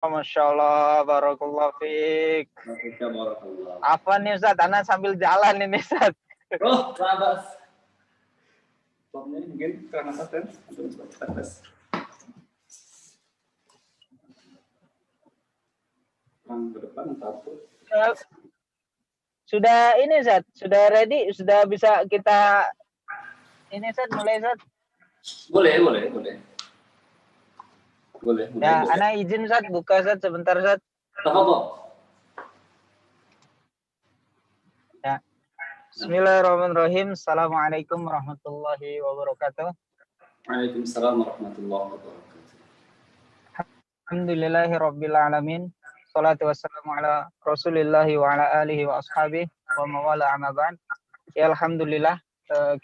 Masya Allah, barakallahu fiik. Barakallah. Apa nih Ustaz? Ana sambil jalan ini Ustaz. Oh, labas. Topnya mungkin karena paten atas. Yang ke depan satu. Sudah ini Ustaz, sudah ready, sudah bisa kita ini Ustaz, mulai Ustaz. Boleh. Ya, ana izin Ustaz, buka Ustaz sebentar Ustaz. Tafadhol. Ya. Bismillahirrahmanirrahim. Assalamualaikum warahmatullahi wabarakatuh. Waalaikumsalam warahmatullahi wabarakatuh. Alhamdulillahirabbil alamin. Shalatu wassalamu ala Rasulillahi wa ala alihi wa ashabihi wa mawala amma ba'd. Ya alhamdulillah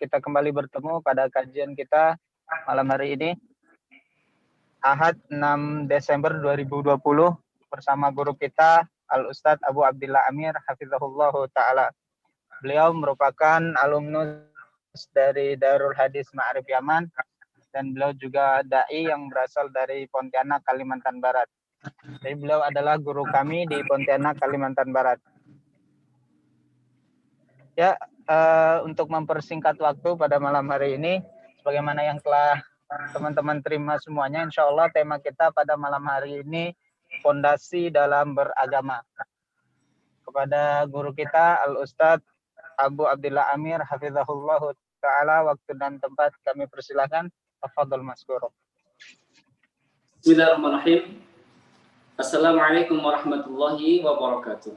kita kembali bertemu pada kajian kita malam hari ini. Ahad 6 Desember 2020 bersama guru kita Al-Ustadz Abu Abdillah Amir hafizahullahu taala. Beliau merupakan alumnus dari Darul Hadis Ma'arif Yaman dan beliau juga dai yang berasal dari Pontianak, Kalimantan Barat. Jadi beliau adalah guru kami di Pontianak, Kalimantan Barat. Ya, untuk mempersingkat waktu pada malam hari ini, sebagaimana yang telah teman-teman terima semuanya, insya Allah tema kita pada malam hari ini fondasi dalam beragama. Kepada guru kita Al-Ustadz Abu Abdillah Amir hafizahullah ta'ala, waktu dan tempat kami persilahkan. Tafadhol maskur. Bismillahirrahmanirrahim. Assalamualaikum warahmatullahi wabarakatuh.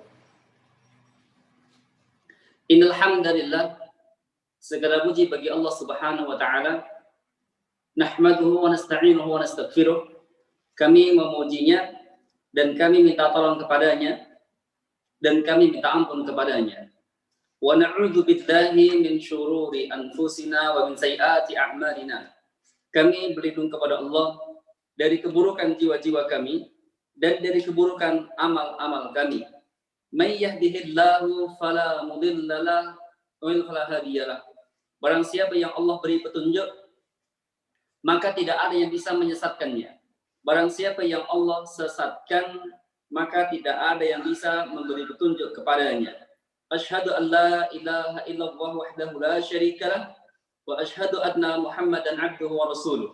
Innal hamdalillah, segala puji bagi Allah Subhanahu wa taala. Nahmaduhu wa nasta'inuhu wa nastaghfiruh. Kami memujinya dan kami minta tolong kepadanya dan kami minta ampun kepadanya. Wa na'udzu billahi min syururi anfusina wa min sayyiati a'malina. Kami berlindung kepada Allah dari keburukan jiwa-jiwa kami dan dari keburukan amal-amal kami. May yahdihillahu fala mudhillalah wa man fala hadiyalah. Barang siapa yang Allah beri petunjuk, maka tidak ada yang bisa menyesatkannya. Barang siapa yang Allah sesatkan, maka tidak ada yang bisa memberi petunjuk kepadanya. Asyhadu an la ilaha illallah wahdahu la syarikalah wa asyhadu anna Muhammadan abduhu wa rasuluh.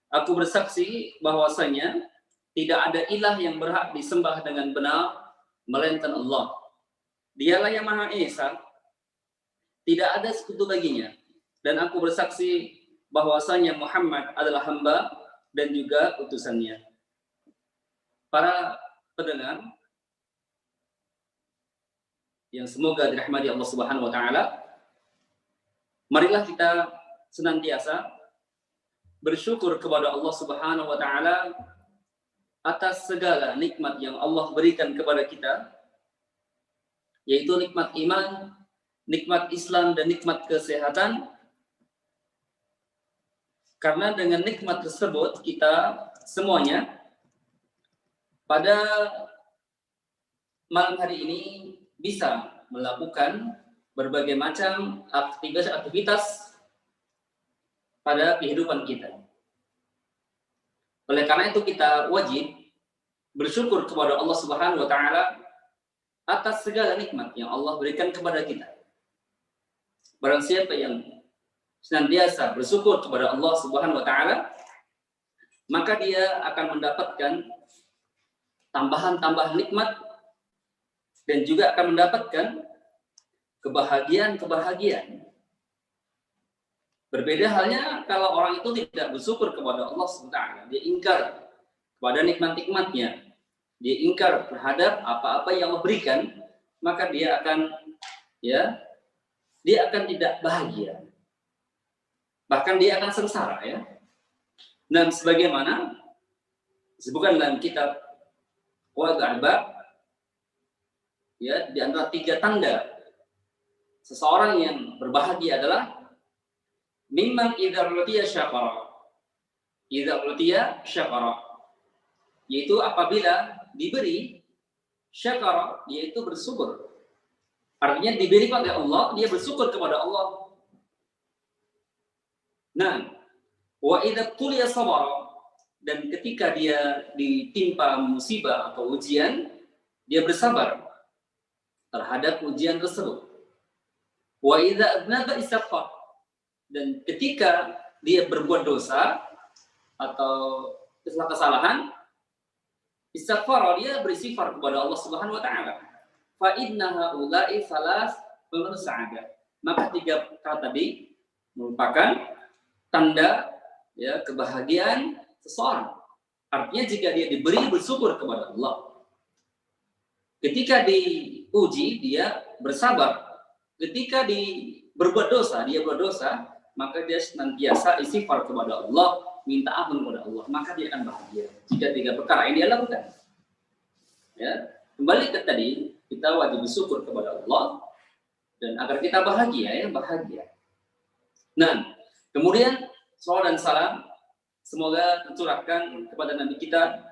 Aku bersaksi bahwasanya tidak ada ilah yang berhak disembah dengan benar melainkan Allah. Dialah yang Maha Esa, tidak ada sekutu baginya. Dan aku bersaksi bahwasanya Muhammad adalah hamba dan juga utusannya. Para pendengar yang semoga dirahmati Allah Subhanahu wa taala, marilah kita senantiasa bersyukur kepada Allah Subhanahu wa taala atas segala nikmat yang Allah berikan kepada kita, yaitu nikmat iman, nikmat Islam, dan nikmat kesehatan. Karena dengan nikmat tersebut kita semuanya pada malam hari ini bisa melakukan berbagai macam aktivitas pada kehidupan kita. Oleh karena itu kita wajib bersyukur kepada Allah Subhanahu wa taala atas segala nikmat yang Allah berikan kepada kita. Barang siapa yang senantiasa bersyukur kepada Allah Subhanahu wa taala, maka dia akan mendapatkan tambahan-tambahan nikmat dan juga akan mendapatkan kebahagiaan-kebahagiaan. Berbeda halnya kalau orang itu tidak bersyukur kepada Allah SWT. Dia ingkar kepada nikmat-nikmatnya. Dia ingkar terhadap apa-apa yang Allah berikan, maka dia akan tidak bahagia. Bahkan dia akan sengsara, ya. Dan sebagaimana disebutkan dalam kitab Wad'aba, ya, di antara 3 tanda seseorang yang berbahagia adalah mimman idza utiya syakara. Idza utiya syakara, yaitu apabila diberi syakara, yaitu bersyukur. Artinya diberi oleh Allah, dia bersyukur kepada Allah. Nah, wa idza tuliya sabara, dan ketika dia ditimpa musibah atau ujian, dia bersabar terhadap ujian tersebut. Wa idza adnaba istaghfar, dan ketika dia berbuat dosa atau kesalahan, istighfar, dia beristighfar kepada Allah Subhanahu wa taala. Fa inna haula'i salas min sa'adah. Maka 3 kata tadi merupakan tanda ya kebahagiaan seseorang. Artinya jika dia diberi bersyukur kepada Allah. Ketika diuji dia bersabar. Ketika berbuat dosa, dia berdosa, maka dia senantiasa istighfar kepada Allah, minta ampun kepada Allah, maka dia akan bahagia. Jika 3 perkara ini dia lakukan. Ya, kembali ke tadi, kita wajib bersyukur kepada Allah dan agar kita bahagia, bahagia. Nah, kemudian salawat dan salam semoga tercurahkan kepada Nabi kita,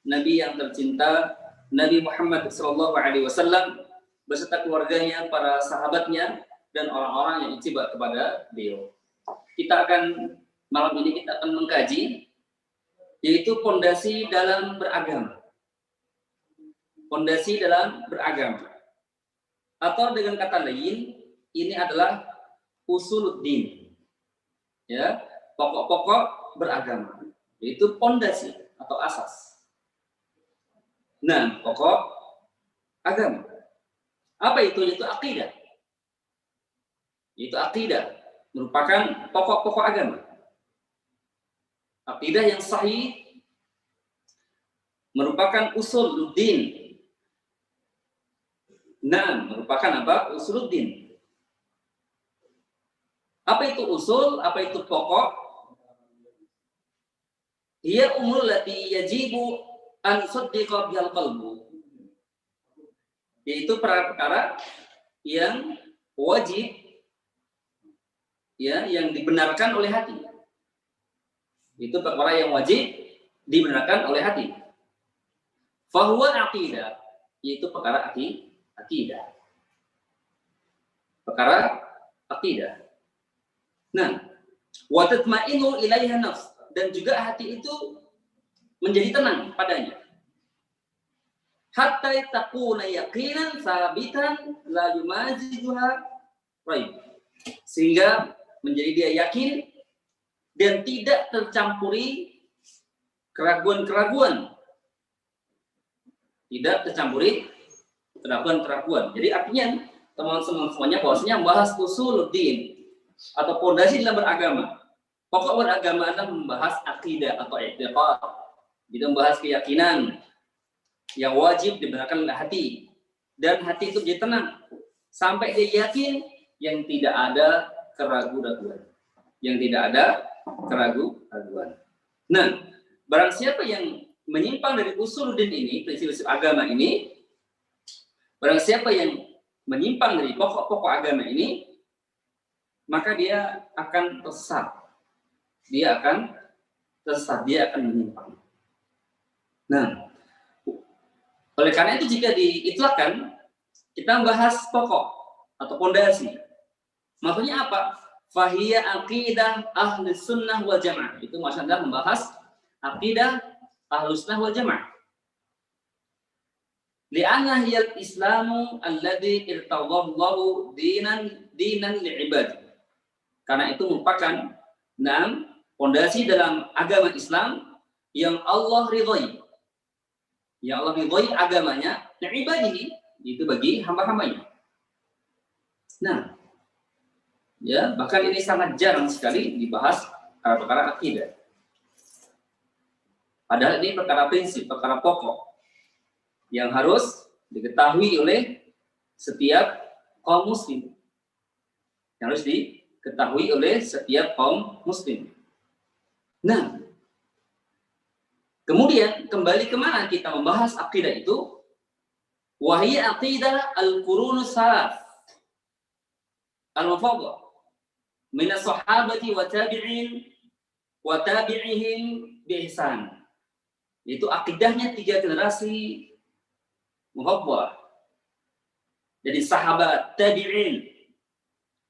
Nabi yang tercinta, Nabi Muhammad SAW beserta keluarganya, para sahabatnya, dan orang-orang yang ittiba kepada beliau. Malam ini kita akan mengkaji yaitu pondasi dalam beragama. Pondasi dalam beragama. Atau dengan kata lain, ini adalah usuluddin. Ya, pokok-pokok beragama. Yaitu pondasi atau asas. Nah, pokok agama. Apa itu? Yaitu akidah. Yaitu akidah merupakan pokok-pokok agama. Akidah yang sahih merupakan usuluddin. Nah, merupakan apa? Usuluddin. Apa itu usul? Apa itu pokok? Hiya umul lati yajibu an saddiqa bihal qalbu. Yaitu perkara yang wajib ya, yang dibenarkan oleh hati. Itu perkara yang wajib dibenarkan oleh hati. Fahuwa aqidah, yaitu perkara akidah. Perkara akidah. Nah, wa tatma'innu ilaiha nafs, dan juga hati itu menjadi tenang padanya. Hatta takuna yaqinan sabitan la yumazijuha raib. Sehingga menjadi dia yakin dan tidak tercampuri keraguan-keraguan. Tidak tercampuri keraguan-keraguan. Jadi artinya teman-teman semuanya bahwasanya membahas usuluddin atau pondasi dalam beragama. Pokok beragama adalah membahas akidah atau i'tiqad. Kita membahas keyakinan yang wajib dibenarkan oleh hati, dan hati itu jadi tenang sampai dia yakin yang tidak ada keraguan-keraguan. Yang tidak ada keraguan-keraguan. Nah, barang siapa yang menyimpang dari usuluddin ini, prinsip-prinsip agama ini, barang siapa yang menyimpang dari pokok-pokok agama ini, maka dia akan tersesat. Dia akan tersesat, dia akan menyimpang. Nah, oleh karena itu jika diitlakkan, kita membahas pokok atau pondasi. Maksudnya apa? Fahiya aqidah ahli sunnah wal jamaah. Itu maksudnya membahas aqidah ahli sunnah wal jamaah. Li'anna hiyal islamu alladhi irtadallahu dinan li'ibad. Karena itu merupakan pondasi dalam agama Islam yang Allah ridhai. Yang Allah ridhai agamanya li'ibadihi, itu bagi hamba-hambanya. Nah, ya, bahkan ini sangat jarang sekali dibahas perkara akidah. Padahal ini perkara prinsip, perkara pokok yang harus diketahui oleh setiap kaum muslim. Yang harus diketahui oleh setiap kaum muslim. Nah, kemudian kembali kemana kita membahas akidah itu? Wahiyya aqidah al-qurunus salaf al-mufaddalah min as-sahabati wa tabi'in wa tabi'ihim bi ihsan. Itu akidahnya 3 generasi mufaddalah. Jadi sahabat, tabi'in,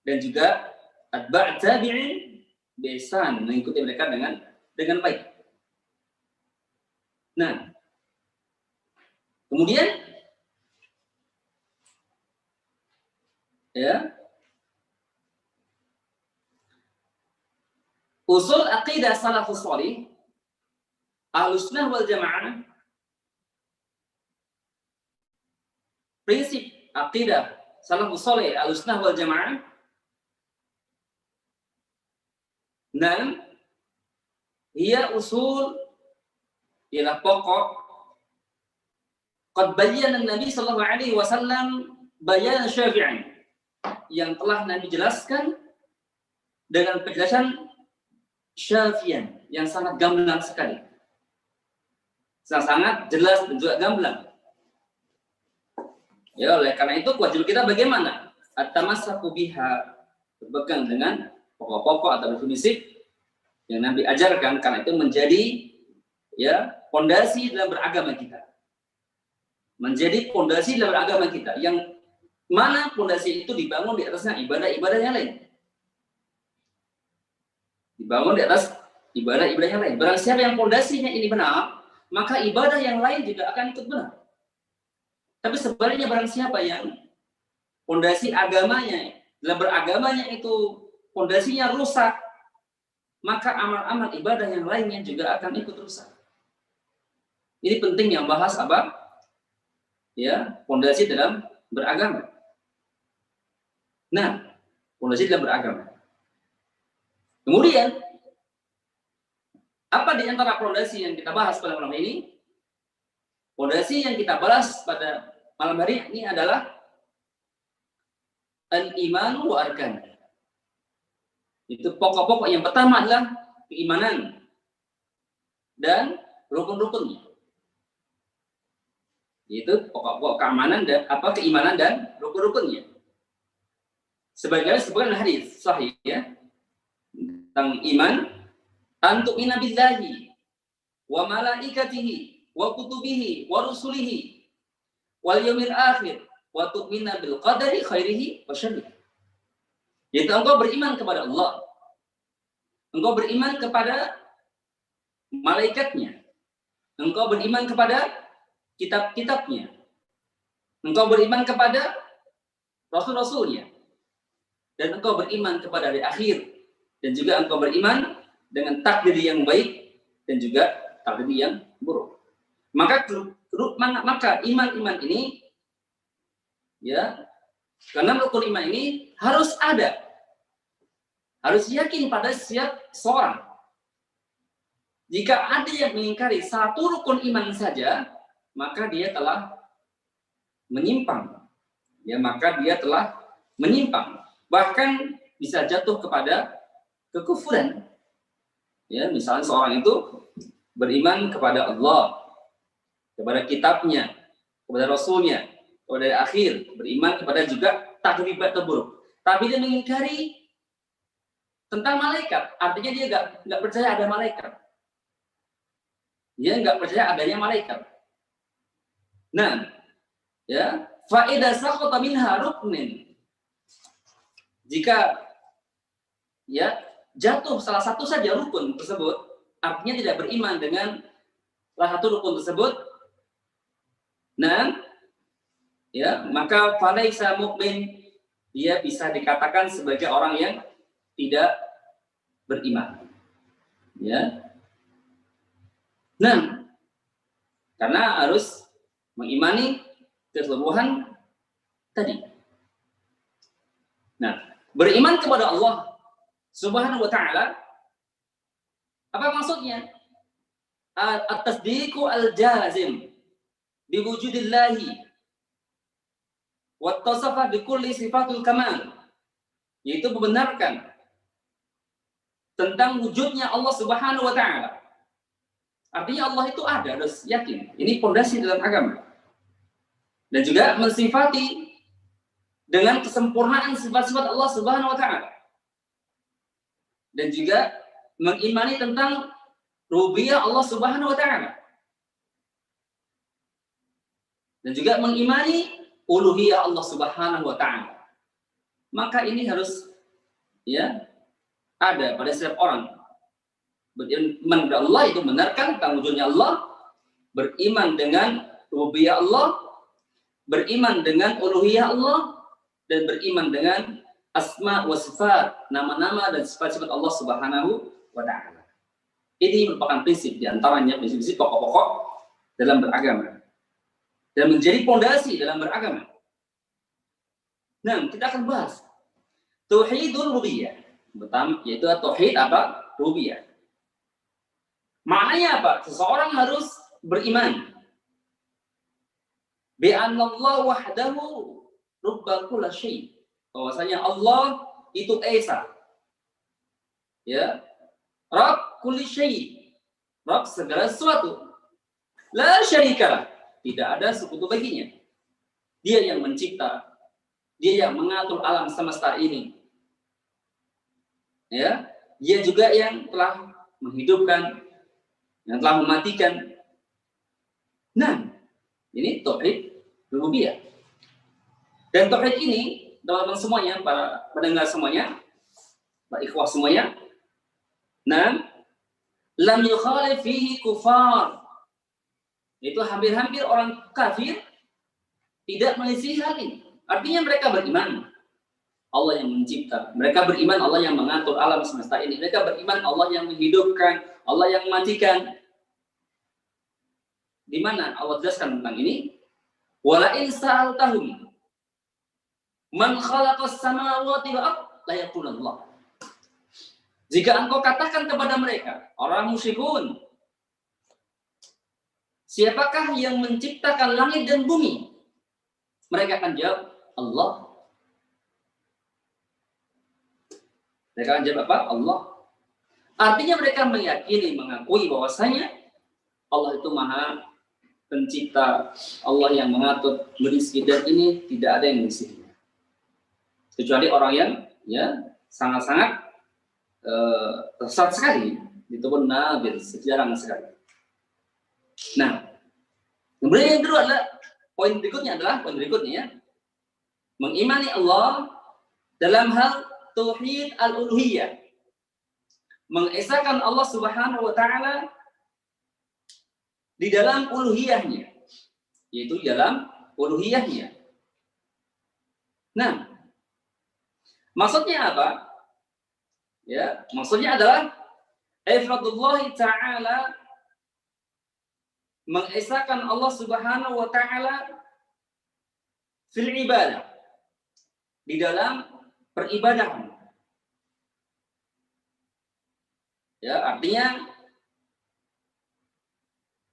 dan juga atba' tabi'in bi ihsan, mengikuti mereka dengan baik. Nah, kemudian ya, usul aqidah salafus shalih Ahlussunnah wal Jamaah, prinsip aqidah salafus shalih Ahlussunnah wal Jamaah, dan ia usul ialah pokok qad bayyana Nabi sallallahu alaihi wasallam bayan syafi'i, yang telah Nabi jelaskan dengan penjelasan syafi'an yang sangat gamblang sekali, sangat jelas dan juga gamblang. Ya, oleh karena itu kewajiban kita bagaimana? At-tamassaku biha, berpegang dengan pokok-pokok atau prinsip yang Nabi ajarkan, karena itu menjadi ya pondasi dalam beragama kita. Menjadi pondasi dalam beragama kita, yang mana pondasi itu dibangun di atasnya ibadah-ibadah yang lain. Dibangun di atas ibadah-ibadah yang lain. Barang siapa yang pondasinya ini benar, maka ibadah yang lain juga akan ikut benar. Tapi sebaliknya barang siapa yang pondasi agamanya, dalam beragamanya itu pondasinya rusak, maka amal-amal ibadah yang lainnya juga akan ikut rusak. Ini penting yang bahas apa? Ya, pondasi dalam beragama. Nah, pondasi dalam beragama. Kemudian, apa di antara pondasi yang kita bahas pada malam ini? Pondasi yang kita bahas pada malam hari ini adalah al-iman wa arkan. Itu pokok-pokok yang pertama adalah keimanan dan rukun-rukunnya. Itu pokok-pokok keamanan dan keimanan dan rukun-rukunnya. Sebagian hadis sahih ya tentang iman, antu'mina billahi wa malaikatihi wa kutubihi wa rusulihi wal yaumil akhir wa tu'mina bil qadari khairihi wa syarrihi. Yaitu engkau beriman kepada Allah, engkau beriman kepada malaikatnya, engkau beriman kepada kitab-kitabnya, engkau beriman kepada rasul-rasulnya, dan engkau beriman kepada hari akhir, dan juga engkau beriman dengan takdir yang baik dan juga takdir yang buruk. Maka iman-iman ini ya, karena rukun iman ini harus ada, harus yakin pada setiap seorang. Jika ada yang mengingkari satu rukun iman saja, maka dia telah menyimpang. Ya, maka dia telah menyimpang. Bahkan bisa jatuh kepada kekufuran. Ya, misalnya seorang itu beriman kepada Allah, kepada kitabnya, kepada rasulnya, kepada akhir, beriman kepada juga takdir terburuk. Tapi dia mengingkari tentang malaikat, artinya dia nggak percaya ada malaikat. Dia nggak percaya adanya malaikat. Nah, ya, faedah saqata minha ruknin. Jika ya jatuh salah satu saja rukun tersebut, artinya tidak beriman dengan salah satu rukun tersebut. Nah, ya, maka falaisa mukmin, dia bisa dikatakan sebagai orang yang tidak beriman. Ya. Nah, karena harus mengimani keseluruhan tadi. Nah, beriman kepada Allah Subhanahu wa taala, apa maksudnya? At-tasdiqu al-jazim bi wujudillahi wa tasafa bi kulli sifatul kamal, yaitu membenarkan tentang wujudnya Allah Subhanahu wa taala. Artinya Allah itu ada, harus yakin. Ini pondasi dalam agama. Dan juga mensifati dengan kesempurnaan sifat-sifat Allah Subhanahu wa taala. Dan juga mengimani tentang rububiyah Allah Subhanahu wa taala. Dan juga mengimani uluhiyah Allah Subhanahu wa taala. Maka ini harus ya ada pada setiap orang. Beriman kepada Allah itu benarkan tentang wujudnya Allah, beriman dengan rububiyah Allah, beriman dengan uluhiyah Allah, dan beriman dengan asma wa sifat, nama-nama dan sifat-sifat Allah Subhanahu wa ta'ala. Ini merupakan prinsip diantaranya prinsip-prinsip pokok-pokok dalam beragama dan menjadi pondasi dalam beragama. Nah, kita akan bahas tauhidul rububiyah. Pertama, yaitu tauhid apa? Rububiyah. Maknanya apa? Seseorang harus beriman bi annallaha wahdahu rabb kulli syai'. Bahwasanya Allah itu esa. Ya. Rabb kulli syai'. Rabb segala sesuatu. La syarikalah. Tidak ada sekutu baginya. Dia yang mencipta, dia yang mengatur alam semesta ini. Ya, dia juga yang telah menghidupkan, yang telah mematikan. Nah, ini tauhid rububiyah. Dan tauhid ini, teman-teman semuanya, para pendengar semuanya, para ikhwah semuanya, nah, lam yukhalif fihi kufar. Itu hampir-hampir orang kafir tidak menyelisih hal ini. Artinya mereka beriman Allah yang mencipta. Mereka beriman Allah yang mengatur alam semesta ini. Mereka beriman Allah yang menghidupkan, Allah yang mematikan. Di mana Allah jelaskan tentang ini? Wala in sa'altahum man khalaqas samawati wal ardh la yaqulun Allah. Jika engkau katakan kepada mereka, orang musyrikun, siapakah yang menciptakan langit dan bumi? Mereka akan jawab, Allah. Mereka akan jawab apa? Allah. Artinya mereka meyakini, mengakui bahwasanya Allah itu maha pencipta, Allah yang mengatur merizki, dan ini tidak ada yang menyisihinya. Kecuali orang yang ya sangat-sangat tersesat sekali, itu pun nabil, jarang sekali. Nah, kemudian yang kedua adalah poin berikutnya ya, mengimani Allah dalam hal tauhid al-uluhiyah, mengesahkan Allah Subhanahu wa taala di dalam uluhiyahnya, yaitu di dalam uluhiyahnya. Nah, maksudnya apa? Ya, maksudnya adalah ifradullah taala, mengesahkan Allah Subhanahu wa taala fil ibadah, di dalam peribadahan. Ya, artinya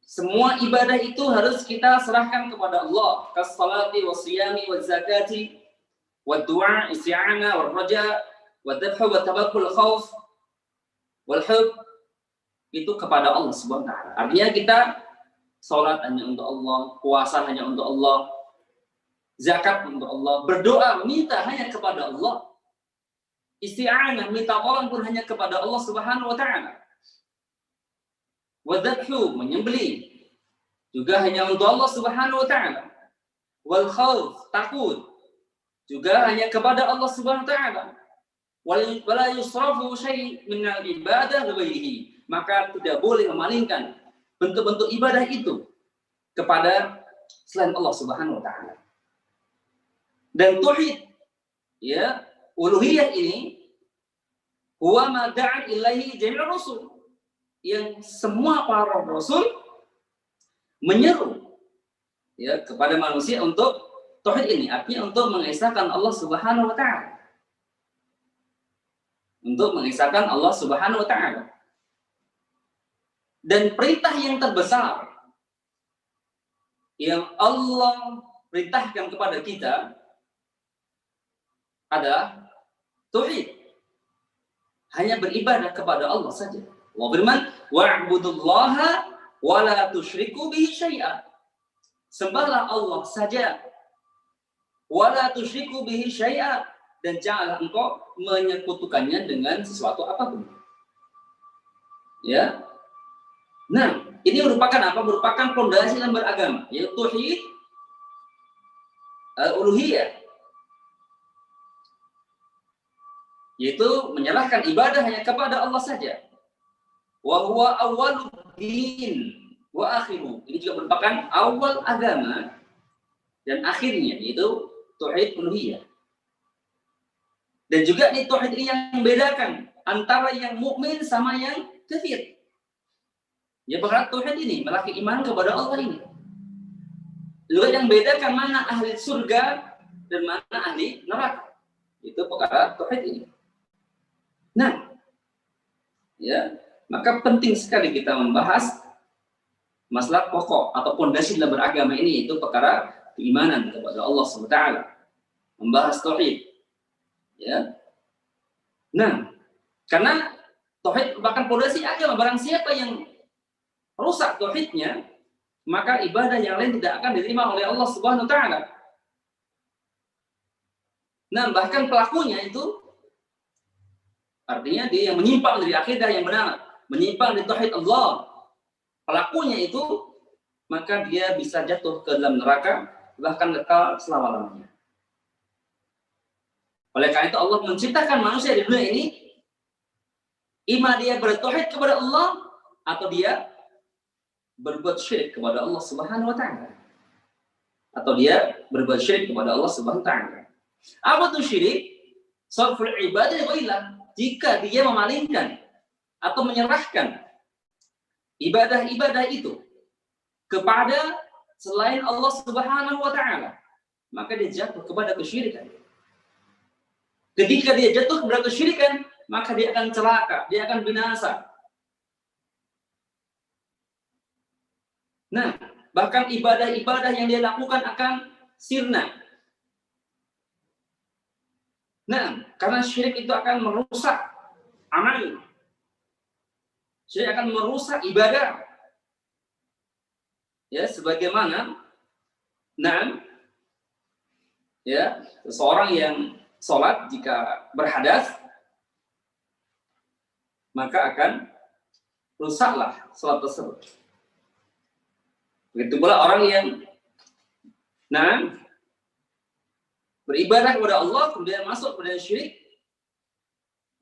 semua ibadah itu harus kita serahkan kepada Allah. Kas-salati was-siyami waz-zakati wad-du'a isti'ana war-raja wad-dhabh wa tawakkul khauf wal-hub, itu kepada Allah Subhanahu wa taala. Artinya kita salat hanya untuk Allah, puasa hanya untuk Allah, zakat untuk Allah, berdoa minta hanya kepada Allah, isti'anah minta tolong pun hanya kepada Allah Subhanahu wa taala. Wadzabhu menyembelih juga hanya untuk Allah Subhanahu wa taala. Wal khauf takut juga hanya kepada Allah Subhanahu wa taala. Wala yusrafu syai' min al-ibadah ghairihi. Maka tidak boleh memalingkan bentuk-bentuk ibadah itu kepada selain Allah Subhanahu wa taala. Dan tauhid ya uluhiyah ini huwa ma da'a ilaihi jami'ur rusul, yang semua para rasul menyeru ya kepada manusia untuk tauhid ini, artinya untuk mengesahkan Allah Subhanahu wa taala. Untuk mengesahkan Allah Subhanahu wa taala. Dan perintah yang terbesar yang Allah perintahkan kepada kita adalah tauhid. Hanya beribadah kepada Allah saja. Allah berfirman, wa'budullaha wa la tusyriku bihi syai'a. Sembahlah Allah saja. Wa la tusyriku bihi syai'a, dan janganlah engkau menyekutukannya dengan sesuatu apapun. Ya. Nah, ini merupakan apa? Merupakan pondasi dalam beragama, yaitu tauhid uluhiyah. Yaitu menyerahkan ibadah hanya kepada Allah saja. Wa huwa awwaluddin wa akhiru. Ini juga merupakan awal agama dan akhirnya, yaitu tauhid uluhiyah. Dan juga ini tauhid ini yang membedakan antara yang mukmin sama yang kafir. Ya, berarti tauhid ini melaki iman kepada Allah ini. Juga yang bedakan mana ahli surga dan mana ahli neraka. Itu perkara tauhid ini. Nah, ya, maka penting sekali kita membahas masalah pokok atau pondasi dalam beragama ini, itu perkara keimanan kepada Allah SWT. Membahas tauhid. Ya. Nah, karena tauhid merupakan pondasi agama. Barang siapa yang rusak tauhidnya, maka ibadah yang lain tidak akan diterima oleh Allah Subhanahu wa taala. Nah, bahkan pelakunya itu artinya dia yang menyimpang dari akidah yang benar, menyimpang dari tauhid Allah. Pelakunya itu, maka dia bisa jatuh ke dalam neraka, bahkan kekal selama-lamanya. Oleh karena itu Allah menciptakan manusia di dunia ini, ima dia bertauhid kepada Allah atau dia berbuat syirik kepada Allah Subhanahu wa taala. Atau dia berbuat syirik kepada Allah Subhanahu wa taala. Apa itu syirik? Sarful ibadah ghairillah. Jika dia memalingkan atau menyerahkan ibadah-ibadah itu kepada selain Allah Subhanahu wa taala, maka dia jatuh kepada kesyirikan. Ketika dia jatuh kepada kesyirikan, maka dia akan celaka, dia akan binasa. Nah, bahkan ibadah-ibadah yang dia lakukan akan sirna. Nah, karena syirik itu akan merusak amal. Syirik akan merusak ibadah. Ya, sebagaimana ya, seseorang yang sholat jika berhadas, maka akan rusaklah sholat tersebut. Begitu pula orang yang beribadah kepada Allah kemudian masuk kepada syirik,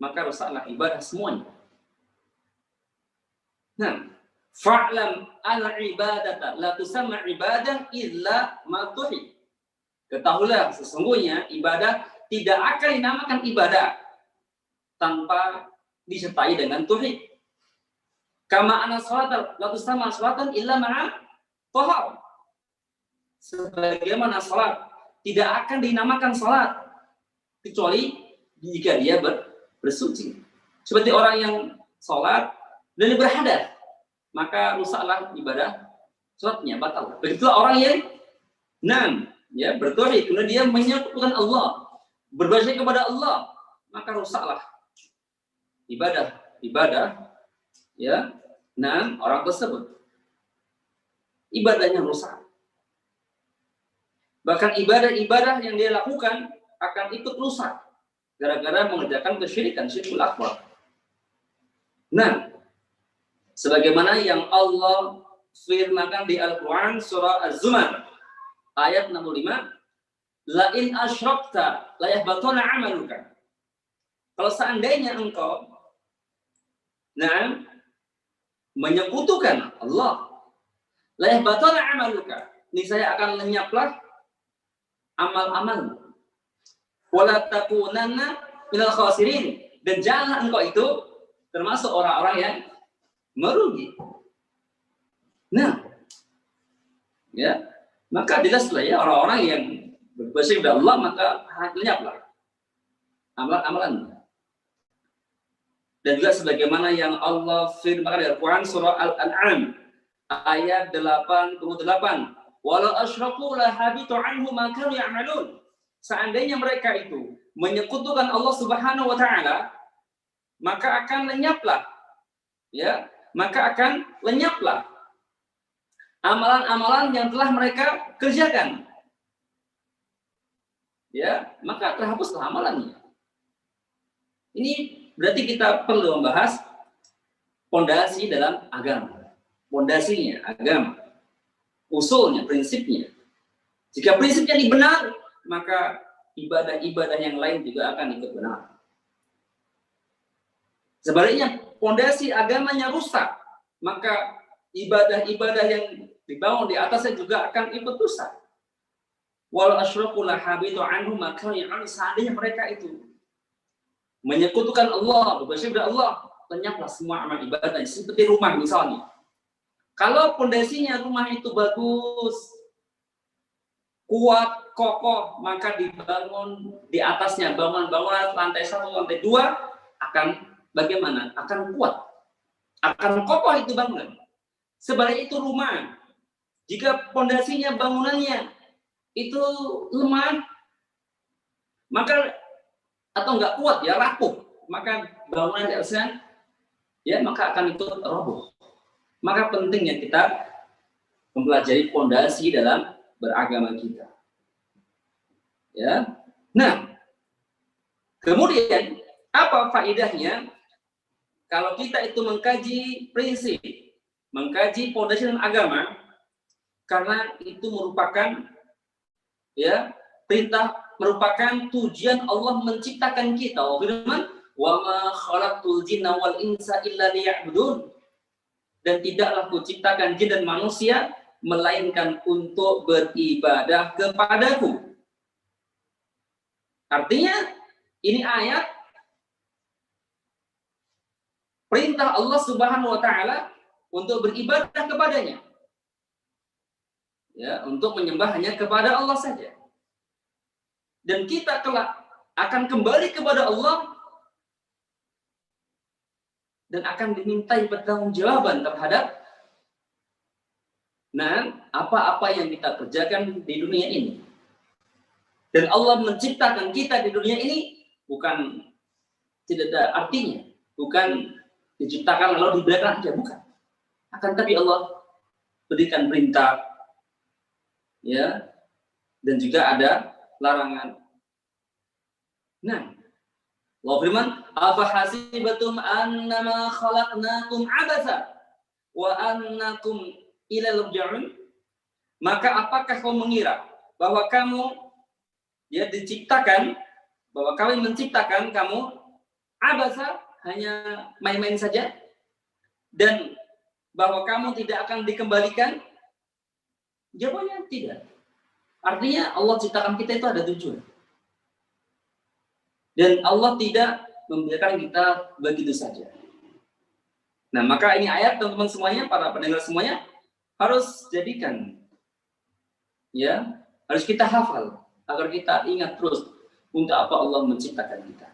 maka rusaklah ibadah semuanya. Nah, fa'lam al-ibadata la tusamma ibadah illa ma tuhid. Ketahuilah sesungguhnya ibadah tidak akan dinamakan ibadah tanpa disertai dengan tauhid. Kama anna salata la tusamma salatan illa ma'a thahar. Sebagaimana salat tidak akan dinamakan salat kecuali jika dia bersuci. Seperti orang yang salat dan dia berhadas, maka rusaklah ibadah salatnya, batal. Begitulah orang yang bertauhid, kemudian dia menyekutukan Allah, berbasis kepada Allah, maka rusaklah ibadah orang tersebut. Ibadahnya rusak. Bahkan ibadah-ibadah yang dia lakukan akan ikut rusak gara-gara mengerjakan kesyirikan, syirkul akbar. Nah, sebagaimana yang Allah firmankan di Al-Quran surah Az-Zumar ayat 65, la in asyrakta la yahbatuna 'amaluka. Kalau seandainya engkau menyekutukan Allah, la yahbatuna 'amaluka, niscaya akan lenyaplah amal-amalmu. Wala takunanna minal khasirin, dan jangan engkau itu termasuk orang-orang yang merugi. Nah, ya, maka jelaslah ya orang-orang yang berbasis kepada Allah, maka lenyaplah amalan-amalan. Dan juga sebagaimana yang Allah firmankan di Al-Quran surah Al-An'am ayat 88, walau asyraku la habitu anhu ma kanu ya'malun. Seandainya mereka itu menyekutukan Allah Subhanahu wa taala, maka akan lenyaplah amalan-amalan yang telah mereka kerjakan. Ya, maka terhapuslah amalannya. Ini berarti kita perlu membahas pondasi dalam agama. Pondasinya agama. Usulnya, prinsipnya. Jika prinsipnya ini benar, maka ibadah-ibadah yang lain juga akan ikut benar. Sebaliknya, pondasi agamanya rusak, maka ibadah-ibadah yang dibangun di atasnya juga akan ikut rusak. Walau asyraku lahabitu anhum ma kanu ya'malun. Seandainya mereka itu menyekutukan Allah, bersyukur kepada Allah, lenyaplah semua amal ibadah. Seperti rumah misalnya. Kalau pondasinya rumah itu bagus, kuat, kokoh, maka dibangun di atasnya bangunan-bangunan lantai 1, lantai 2 akan bagaimana? Akan kuat. Akan kokoh itu bangunan. Sebaliknya itu rumah. Jika pondasinya bangunannya itu lemah, maka atau enggak kuat ya, rapuh, maka bangunan di atasnya ya maka akan ikut roboh. Maka pentingnya kita mempelajari pondasi dalam beragama kita. Ya. Nah, kemudian apa faedahnya kalau kita itu mengkaji prinsip, mengkaji pondasi dalam agama, karena itu merupakan ya perintah, merupakan tujuan Allah menciptakan kita. Allah firman, "Wa ma khalaqtul jinna wal insa illa liya'budun." Dan tidaklah kuciptakan jin dan manusia melainkan untuk beribadah kepadaku. Artinya ini ayat perintah Allah Subhanahu wa taala untuk beribadah kepadanya. Ya, untuk menyembah hanya kepada Allah saja. Dan kita kelak akan kembali kepada Allah dan akan dimintai pertanggungjawaban terhadap apa-apa yang kita kerjakan di dunia ini. Dan Allah menciptakan kita di dunia ini bukan tidak ada artinya, bukan diciptakan lalu dibiarkan aja, bukan. Akan tapi Allah berikan perintah, ya, dan juga ada larangan. Nah, Allah firman, "Afa hasibatum annama khalaqnakum abatsa wa annakum ilal raj'un?" Maka apakah kau mengira bahwa kamu ya diciptakan, bahwa kami menciptakan kamu abasa, hanya main-main saja, dan bahwa kamu tidak akan dikembalikan? Jawabannya tidak. Artinya Allah ciptakan kita itu ada tujuan. Dan Allah tidak membiarkan kita begitu saja. Nah, maka ini ayat teman-teman semuanya, para pendengar semuanya, harus jadikan, ya, harus kita hafal agar kita ingat terus untuk apa Allah menciptakan kita.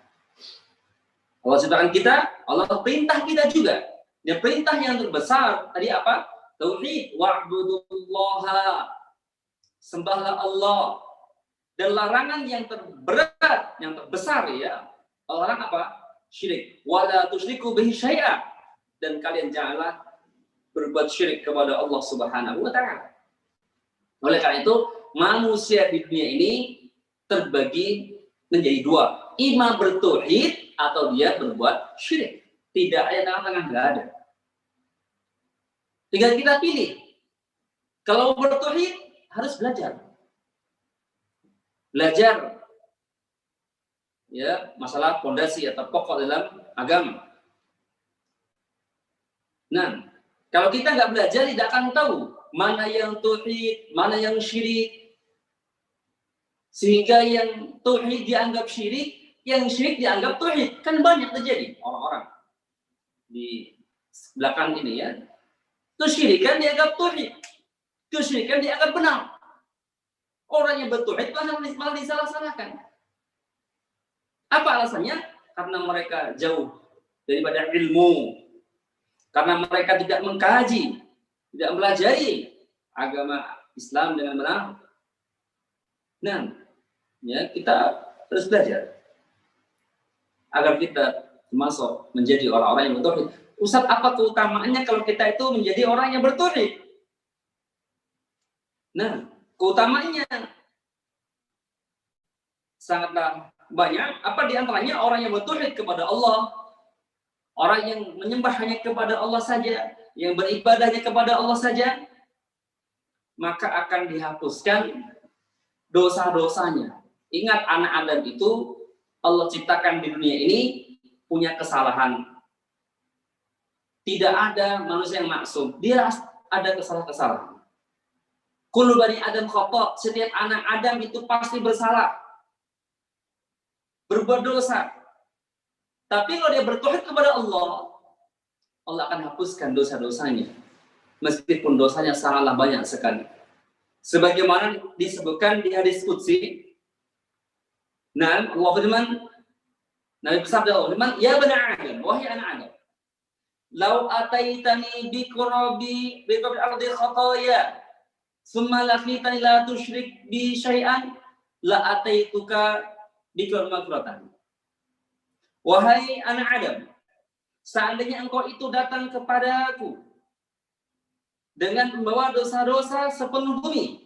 Allah ciptakan kita, Allah perintah kita juga. Dan perintah yang terbesar tadi apa? Tauhid, wa'budullaha, sembahlah Allah. Dan larangan yang terberat, yang terbesar ya, larang apa? Syirik. Wala tusyriku bihi syai'a. Dan kalian janganlah berbuat syirik kepada Allah Subhanahu wa taala. Oleh karena itu, manusia di dunia ini terbagi menjadi dua. Ima bertauhid atau dia berbuat syirik. Tidak ada tengah-tengah, enggak ada. Tinggal kita pilih. Kalau bertauhid harus belajar. Belajar ya masalah fondasi atau pokok dalam agama. Nah, kalau kita nggak belajar tidak akan tahu mana yang tauhid, mana yang syirik. Sehingga yang tauhid dianggap syirik, yang syirik dianggap tauhid. Kan banyak terjadi orang-orang di belakang ini ya. Kesyirikan dianggap tauhid, kesyirikan dianggap benar. Orang yang bertauhid malah disalah-salahkan. Apa alasannya? Karena mereka jauh daripada ilmu. Karena mereka tidak mengkaji, tidak mempelajari agama Islam dengan benar. Nah, ya kita terus belajar agar kita termasuk menjadi orang-orang yang bertauhid. Ustaz, apa keutamaannya kalau kita itu menjadi orang yang bertauhid? Nah, keutamaannya sangatlah banyak. Apa di antaranya? Orang yang bertauhid kepada Allah, orang yang menyembah hanya kepada Allah saja, yang beribadahnya kepada Allah saja, maka akan dihapuskan dosa-dosanya. Ingat, anak Adam itu Allah ciptakan di dunia ini punya kesalahan. Tidak ada manusia yang maksum. Dia ada kesalahan-kesalahan. Kullu bani Adam khata', setiap anak Adam itu pasti bersalah, berbuat dosa. Tapi kalau dia bertauhid kepada Allah, Allah akan hapuskan dosa-dosanya, meskipun dosanya sangatlah banyak sekali. Sebagaimana disebutkan di hadis qudsi, nah, Allah firman, Nabi bersabda Allah firman, ya bani Adam, wahai anak Adam, lau ataitani biqurabi ardi khataya, summa laqitani la tusyrik bi syai'an, la ataituka biqurabi maghfiratan. Wahai anak Adam, seandainya engkau itu datang kepadaku dengan membawa dosa-dosa sepenuh bumi,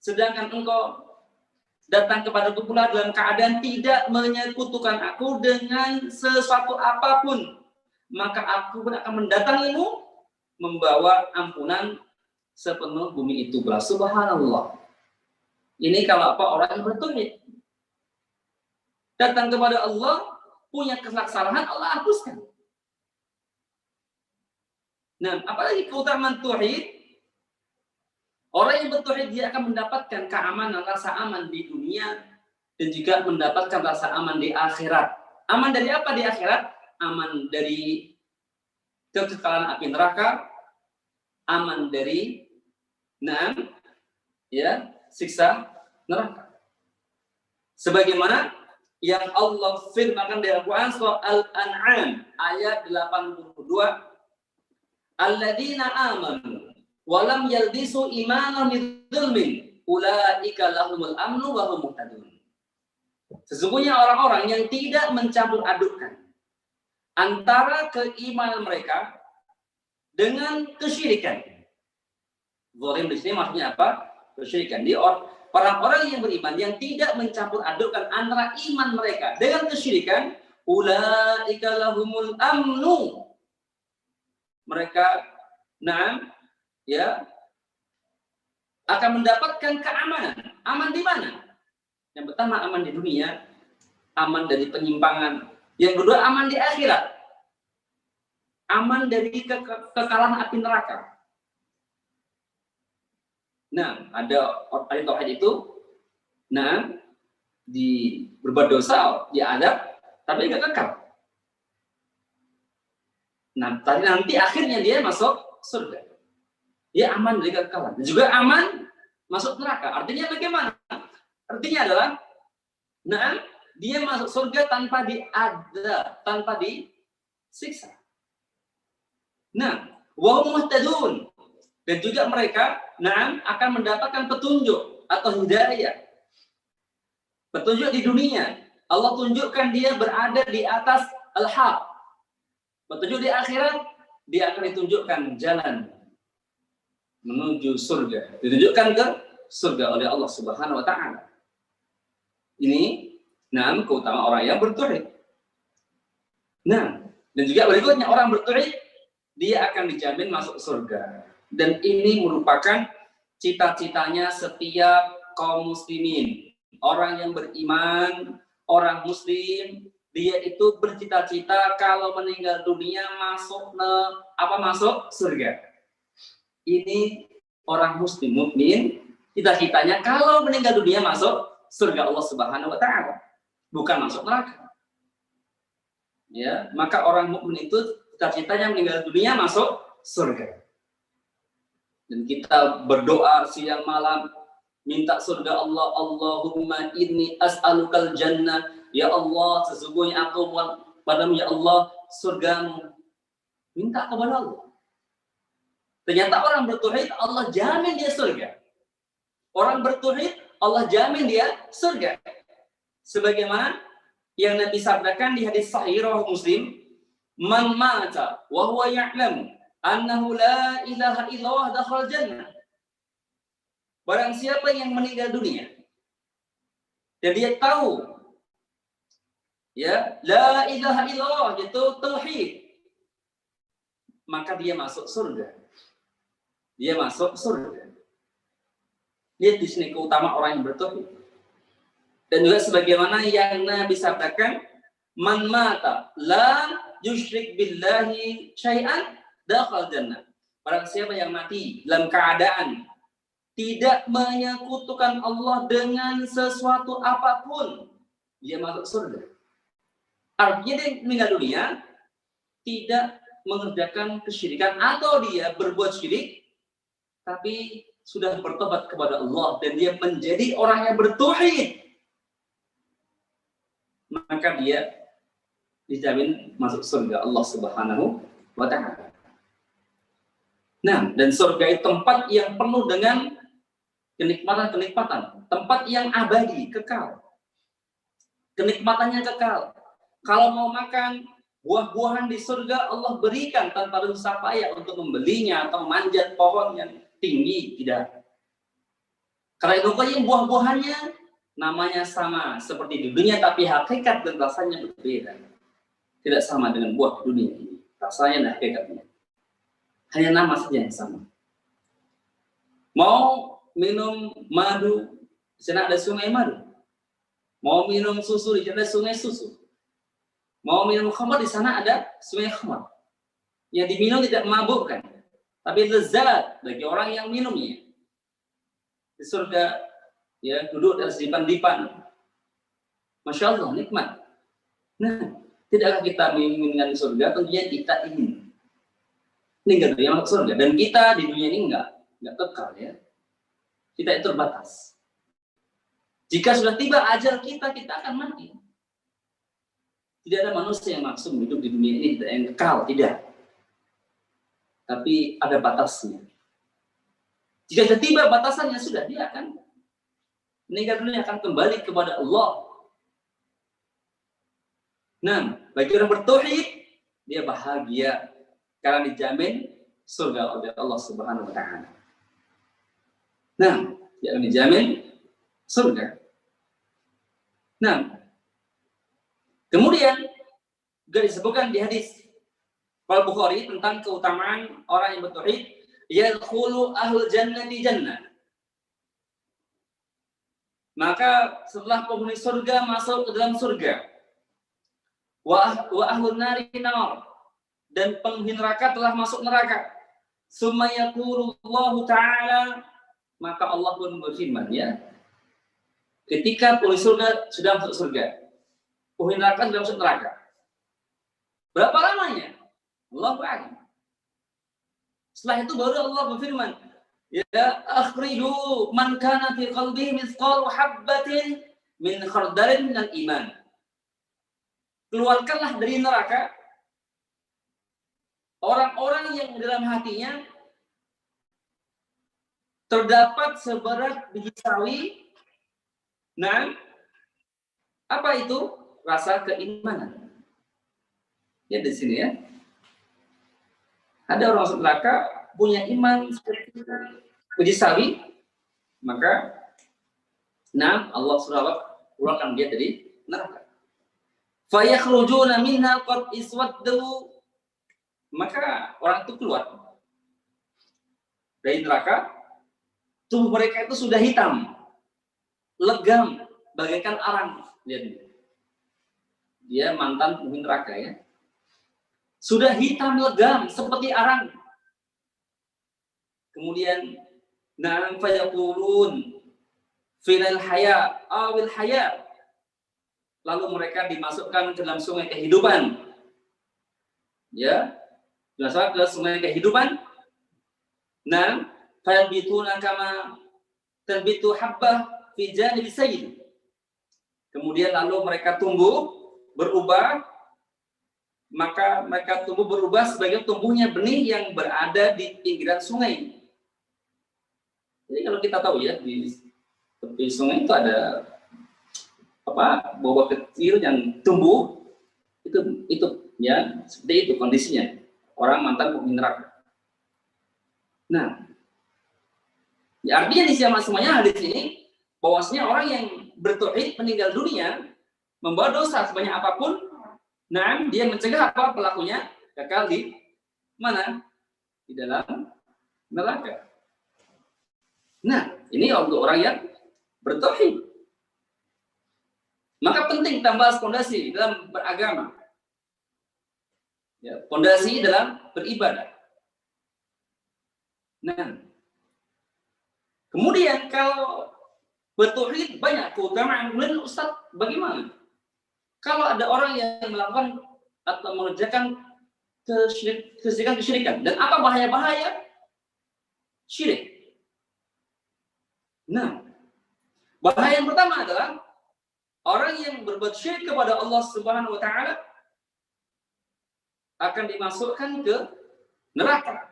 sedangkan engkau datang kepadaku pula dalam keadaan tidak menyekutukan aku dengan sesuatu apapun, maka aku pun akan mendatangimu membawa ampunan sepenuh bumi itu pula. Subhanallah. Ini kalau apa, orang yang bertauhid datang kepada Allah, punya kesalahan, Allah hapuskan. Nah, apalagi keutamaan tauhid, orang yang bertauhid dia akan mendapatkan keamanan, rasa aman di dunia, dan juga mendapatkan rasa aman di akhirat. Aman dari apa di akhirat? Aman dari kekekalan api neraka, aman dari siksa neraka. Sebagaimana yang Allah firmankan di Al-Quran surah Al-An'am ayat 82, alladzina amanu walam yalbisu imanahum bidzulmin ulaika lahumul amnu wa hum muhtadun. Sesungguhnya orang-orang yang tidak mencampur adukkan antara keimanan mereka dengan kesyirikan. Zalim di sini maksudnya apa? Kesyirikan. Di orang-orang yang beriman yang tidak mencampur adukkan antara iman mereka dengan kesyirikan, ulaika lahumul amnu. Mereka akan mendapatkan keamanan. Aman di mana? Yang pertama aman di dunia, aman dari penyimpangan. Yang kedua aman di akhirat, aman dari kekalahan api neraka. Nah, ada tauhid itu, di berbuat dosa, diadab, tapi nggak kekal. Nah, nanti akhirnya dia masuk surga. Dia aman dari kekalahan. Juga aman masuk neraka. Artinya bagaimana? Artinya adalah, dia masuk surga tanpa diadab, tanpa disiksa. Nah, wa hum muhtadun. Dan juga mereka akan mendapatkan petunjuk atau hidayah. Petunjuk di dunia. Allah tunjukkan dia berada di atas al-haq. Petunjuk di akhirat, dia akan ditunjukkan jalan menuju surga. Ditunjukkan ke surga oleh Allah Subhanahu wa taala. Ini keutamaan orang yang bertauhid. Nah, dan juga berikutnya orang bertauhid dia akan dijamin masuk surga. Dan ini merupakan cita-citanya setiap kaum muslimin. Orang yang beriman, orang muslim, dia itu bercita-cita kalau meninggal dunia masuk surga. Ini orang muslim mukmin, cita-citanya kalau meninggal dunia masuk surga Allah Subhanahu wa taala, bukan masuk neraka. Ya, maka orang mukmin itu cita-citanya meninggal dunia masuk surga. Dan kita berdoa siang malam minta surga Allah. Allahumma inni as'alukal jannah. Ya Allah, sesungguhnya aku padamu ya Allah surgamu. Minta kepada Allah. Ternyata orang bertauhid Allah jamin dia surga. Orang bertauhid Allah jamin dia surga. Sebagaimana yang Nabi sabdakan di hadis sahih riwayat Muslim, man mata wa huwa ya'lam annahu la ilaha illallah dakhala jannah. Barang siapa yang meninggal dunia dan dia tahu la ilaha illallah itu tauhid, maka dia masuk surga. Dia masuk surga. Lihat di sini keutamaan orang yang bertauhid. Dan juga sebagaimana yang Nabi sabdakan, man mata la yusyrik billahi syai'an dakhal jannah. barang siapa yang mati dalam keadaan tidak menyekutukan Allah dengan sesuatu apapun, dia masuk surga. Artinya dia meninggal dunia tidak mengerjakan kesyirikan atau dia berbuat syirik tapi sudah bertobat kepada Allah dan dia menjadi orang yang bertauhid, maka dia dijamin masuk surga Allah Subhanahu wa Ta'ala. Nah, dan surga itu tempat yang penuh dengan kenikmatan-kenikmatan, tempat yang abadi, kekal. Kenikmatannya kekal. Kalau mau makan buah-buahan di surga, Allah berikan tanpa susah payah untuk membelinya atau manjat pohon yang tinggi, tidak. Karena itu buah-buahannya namanya sama seperti di dunia, tapi hakikat dan rasanya berbeda. Tidak sama dengan buah dunia ini. Rasanya dan hakikatnya. Hanya nama saja yang sama. Mau minum madu, di sana ada sungai madu. Mau minum susu, di sana ada sungai susu. Mau minum khamar, di sana ada sungai khamar. Yang diminum tidak memabukkan, tapi lezat bagi orang yang minumnya. Di surga, ya, duduk di atas dipan-dipan. Masya Allah, nikmat. Nah, tidakkah kita menginginkan surga? Tentunya kita ingin. Meninggal dunia masuk surga. Dan kita di dunia ini enggak kekal, ya. Kita itu terbatas. Jika sudah tiba ajal kita akan mati. Tidak ada manusia yang maksum hidup di dunia ini yang kekal, tidak. Tapi ada batasnya. Jika sudah tiba batasannya, sudah dia akan meninggal dunia, akan kembali kepada Allah. Nah, bagi orang bertauhid, dia bahagia karena dijamin surga oleh Allah Subhanahu wa Ta'ala. Nah, dia akan dijamin surga. Nah, kemudian juga disebutkan di hadis Al-Bukhari tentang keutamaan orang yang bertauhid, yadkhulu ahlul jannati jannah. Maka setelah penghuni surga masuk ke dalam surga. Wa ahlun nari nar, dan penghuni neraka telah masuk neraka. Summa yaqulu Allah Ta'ala, maka Allah pun berfirman, ya. Ketika penghuni surga sudah masuk surga, penghuni neraka sudah masuk neraka. Berapa lamanya? Allah a'lam. Setelah itu baru Allah berfirman, ya akhriju man kana fi qalbihi mithqalu habbatin min khardalin minal iman. Keluarkanlah dari neraka orang-orang yang dalam hatinya terdapat seberat biji sawi. Nah, apa itu? Rasa keimanan. Ya, di sini, ya. Ada orang masuk neraka punya iman seperti biji sawi, maka Allah SWT keluarkan dia dari neraka. Fayakhrujuna minha qad iswaddu, maka orang itu keluar dari neraka, tubuh mereka itu sudah hitam, legam bagaikan arang. Lihat, dia mantan penghuni neraka, ya. Sudah hitam legam seperti arang. Kemudian na'am fayaqulun filal haya awil haya, lalu mereka dimasukkan ke dalam sungai kehidupan, ya, dimasukkan ke sungai kehidupan. Nah, fayabituna kama tanbitu habbah fi janibi sayl. Kemudian lalu mereka tumbuh berubah, maka mereka tumbuh berubah sebagai tumbuhnya benih yang berada di pinggiran sungai. Jadi kalau kita tahu, ya, di tepi sungai itu ada buah kecil yang tumbuh, itu ya, seperti itu kondisinya orang mantan penghuni neraka. Nah, ya, artinya di semuanya hadis ini bahwasanya orang yang bertauhid meninggal dunia membawa dosa sebanyak apapun, nah, dia mencegah pelakunya kekal di mana? Di dalam neraka. Nah, ini untuk orang yang bertauhid. Maka penting kita bahas fondasi dalam beragama. Ya, fondasi dalam beribadah. Nah, kemudian kalau bertauhid banyak keutamaan. Kemudian Ustaz, bagaimana kalau ada orang yang melakukan atau mengerjakan kesyirikan? Dan apa bahaya-bahaya syirik? Nah, bahaya yang pertama adalah orang yang berbuat syirik kepada Allah Subhanahu wa taala akan dimasukkan ke neraka.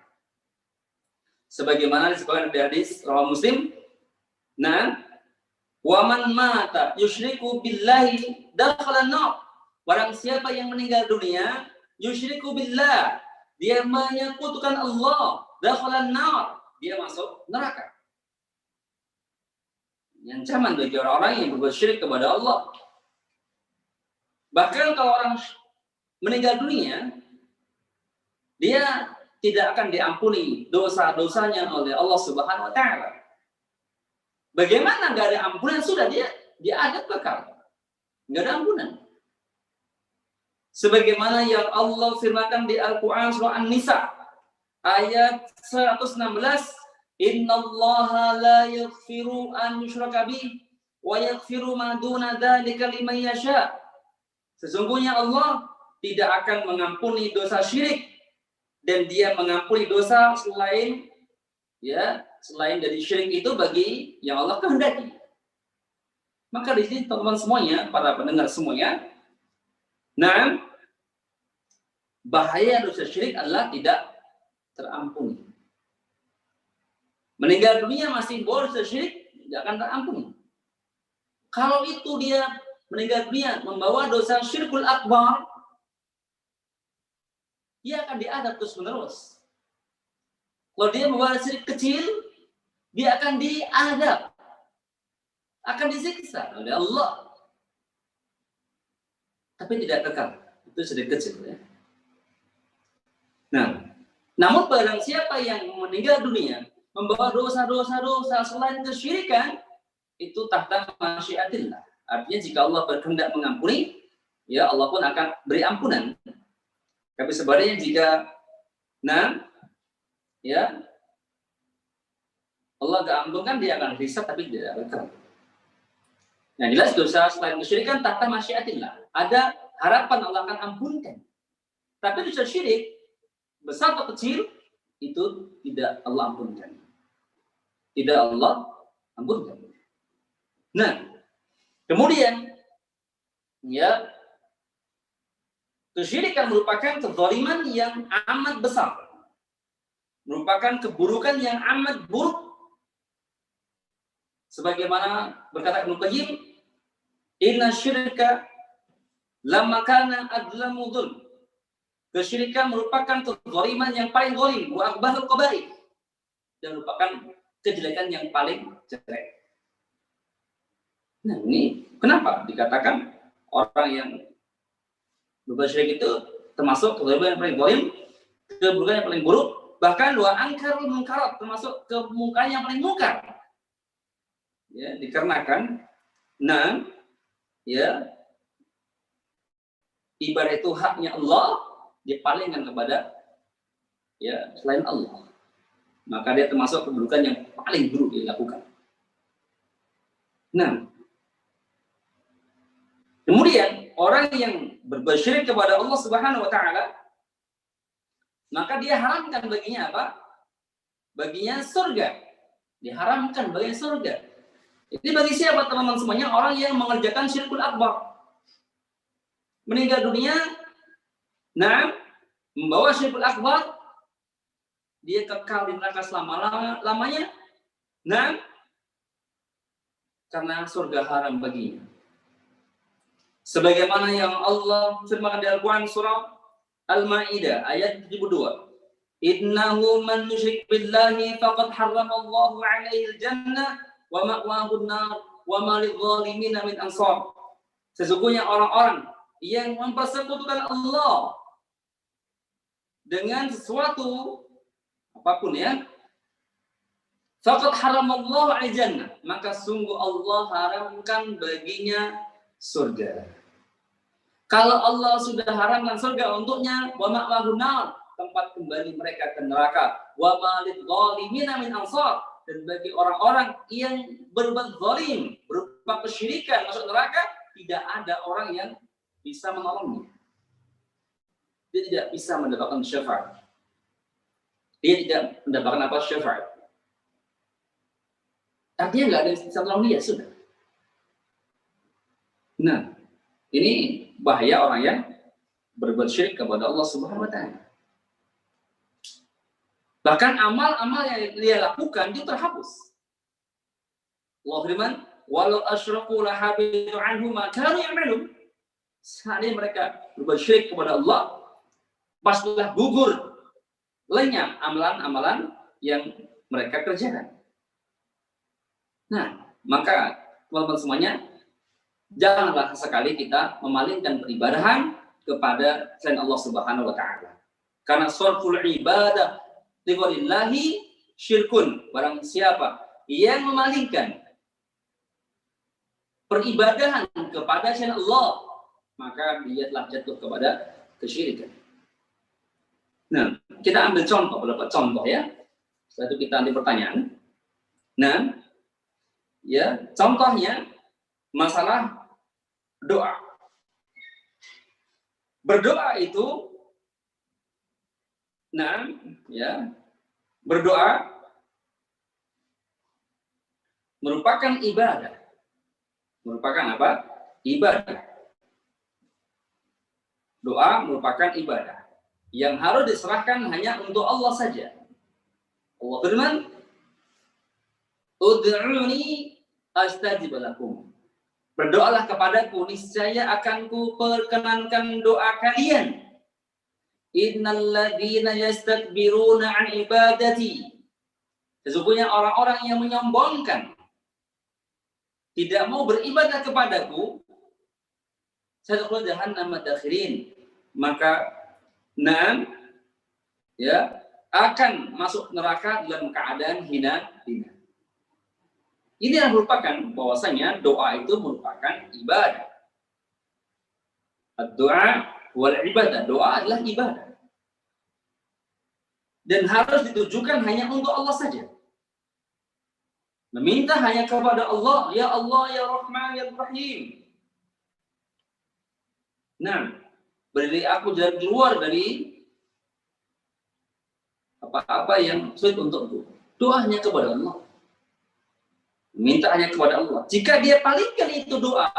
Sebagaimana disebutkan di hadis riwayat Muslim, nah, wa man mata yusyriku billahi dakhala an-nar. Barang siapa yang meninggal dunia yusyriku billah, dia menyekutukan Allah, dakhala an-nar, dia masuk neraka. Ancaman bagi orang-orang yang berbuat syirik kepada Allah. Bahkan kalau orang meninggal dunia, dia tidak akan diampuni dosa-dosanya oleh Allah Subhanahu wa taala. Bagaimana enggak ada ampunan? Sudah dia adab kekal. Enggak ada ampunan. Sebagaimana yang Allah firmankan di Al-Qur'an surah An-Nisa ayat 116, innallaha la yaghfiru an yushraka bih wa yaghfiru ma duna dzalika liman yasha. Sesungguhnya Allah tidak akan mengampuni dosa syirik dan dia mengampuni dosa selain dari syirik itu bagi yang Allah kehendaki. Maka di sini teman-teman semuanya, para pendengar semuanya, nah, bahaya dosa syirik adalah tidak terampuni. Meninggal dunia masih boleh dosa syirik, tidak akan terampuni. Kalau itu dia meninggal dunia membawa dosa syirkul akbar, dia akan diadab terus-menerus. Kalau dia membawa syirik kecil, dia akan diadab, akan disiksa oleh Allah. Tapi tidak kekal. Itu syirik kecil. Ya. Nah, namun barang siapa yang meninggal dunia membawa dosa-dosa selain kesyirikan, itu tahta masyiatillah. Artinya jika Allah berkehendak mengampuni, ya Allah pun akan beri ampunan. Tapi sebaliknya jika Allah gak ampunkan, dia akan hisab tapi tidak kekal. Nah, jelas dosa selain kesyirikan tahta masyiatillah. Ada harapan Allah akan ampunkan. Tapi dosa syirik besar atau kecil itu tidak Allah ampunkan. Tidak Allah ampunkan. Nah, kemudian kesyirikan merupakan kezaliman yang amat besar. Merupakan keburukan yang amat buruk. Sebagaimana berkata Ibnu Qayyim, inna syirka lamma kana adlamu dzulm. Kesyirikan merupakan kezaliman yang paling zalim, wa akbarul qabaih, dan merupakan kejelekan yang paling jelek. Nah, ini kenapa dikatakan orang yang berbuat syirik itu termasuk kezaliman yang paling zalim, keburukan yang paling buruk, bahkan wa angkarul munkarat, termasuk kemungkaran yang paling mungkar. Ya, dikarenakan ibadah itu haknya Allah, dipalingkan kepada selain Allah. Maka dia termasuk keburukan yang paling buruk dilakukan. Nah, kemudian orang yang berbuat syirik kepada Allah Subhanahu wa taala, maka dia haramkan baginya apa? Baginya surga. Diharamkan baginya surga. Ini bagi siapa teman-teman semuanya? Orang yang mengerjakan syirkul akbar. Meninggal dunia, membawa syirkul akbar, dia kekal di neraka selama-lamanya, karena surga haram baginya. Sebagaimana yang Allah firmankan di Al-Quran surah Al-Ma'idah ayat 72. Innahu man yusyrik billahi faqad harramallahu 'alaihi al-jannah wa ma'wahu an-nar wa ma lidh-dhalimin min ansar. Sesungguhnya orang-orang yang mempersekutukan Allah dengan sesuatu apapun faqad haramallahu 'alal jannah, maka sungguh Allah haramkan baginya surga. Kalau Allah sudah haramkan surga untuknya, wa ma'wahu nar, tempat kembali mereka ke neraka. Wa malid zalimina min ansar, dan bagi orang-orang yang berbuat zalim berupa kesyirikan masuk neraka, tidak ada orang yang bisa menolongnya. Dia tidak bisa mendapatkan syafaat. Dia tidak mendapatkan apa? Syafaat. Artinya nggak ada yang bisa menolong dia, sudah. Nah, ini bahaya orang yang berbuat syirik kepada Allah Subhanahu wa Ta'ala. Bahkan amal-amal yang dia lakukan itu terhapus. Allah firman, walau asyraku lahabitu anhum ma kanu ya'malun. Seandainya mereka berbuat syirik kepada Allah, pastilah gugur, lenyap amalan-amalan yang mereka kerjakan. Nah, maka teman-teman semuanya, janganlah sekali kita memalingkan peribadahan kepada selain Allah Subhanahu wa Ta'ala. Karena sarful ibadah li ghairillah syirkun. Barang siapa yang memalingkan peribadahan kepada selain Allah, maka dia telah jatuh kepada kesyirikan. Nah, kita ambil contoh, beberapa contoh ya. Setelah itu kita ambil pertanyaan. Nah, ya, contohnya masalah doa. Berdoa itu, nah, ya, berdoa merupakan ibadah. Merupakan apa? Ibadah. Doa merupakan ibadah yang harus diserahkan hanya untuk Allah saja. Allah firman, "Ud'uni astajib lakum." Berdoalah kepadaku, niscaya akan ku perkenankan doa kalian. Innalladzina yastakbiruna an ibadati. Sesungguhnya orang-orang yang menyombongkan, tidak mau beribadah kepadaku, sadkhul jahannam madakhirin, maka ya, akan masuk neraka dalam keadaan hina. Ini yang merupakan bahwasanya doa itu merupakan ibadah. Doa wal ibadah, doa adalah ibadah. Dan harus ditujukan hanya untuk Allah saja. Meminta hanya kepada Allah, ya Allah, ya Rahman, ya Rahim. Nah, beri aku jalan keluar dari apa-apa yang sulit untukku. Doa hanya kepada Allah. Minta hanya kepada Allah. Jika dia palingkan itu doa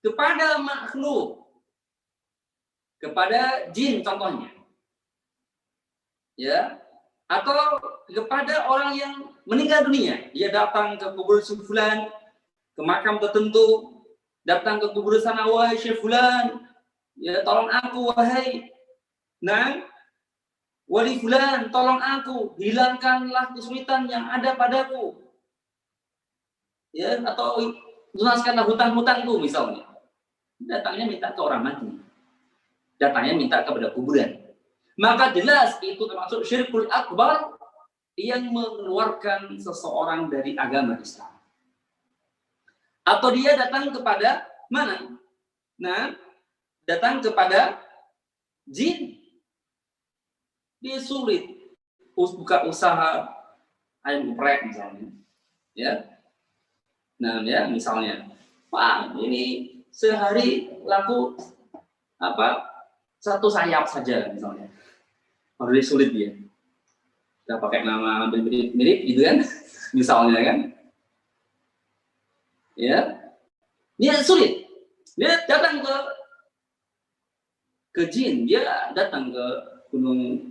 kepada makhluk, kepada jin contohnya, ya, atau kepada orang yang meninggal dunia, dia datang ke kubur fulan, ke makam tertentu, datang ke kubur sana, wahai Syekh fulan, ya tolong aku, wahai wali fulan, tolong aku, hilangkanlah kesulitan yang ada padaku. Ya, atau lunaskanlah hutang-hutangku misalnya. Datangnya minta ke orang mati. Datangnya minta kepada kuburan. Maka jelas itu termasuk syirkul akbar yang mengeluarkan seseorang dari agama Islam. Atau dia datang kepada mana? Nah, datang kepada jin. Dia sulit buka usaha ayam geprek misalnya. Ya. Nah, ya misalnya, Pak, ini sehari laku satu sayap saja misalnya. Harus sulit dia. Kita pakai nama mirip gitu kan, misalnya kan. Ya, dia sulit. Dia datang ke jin, dia datang ke gunung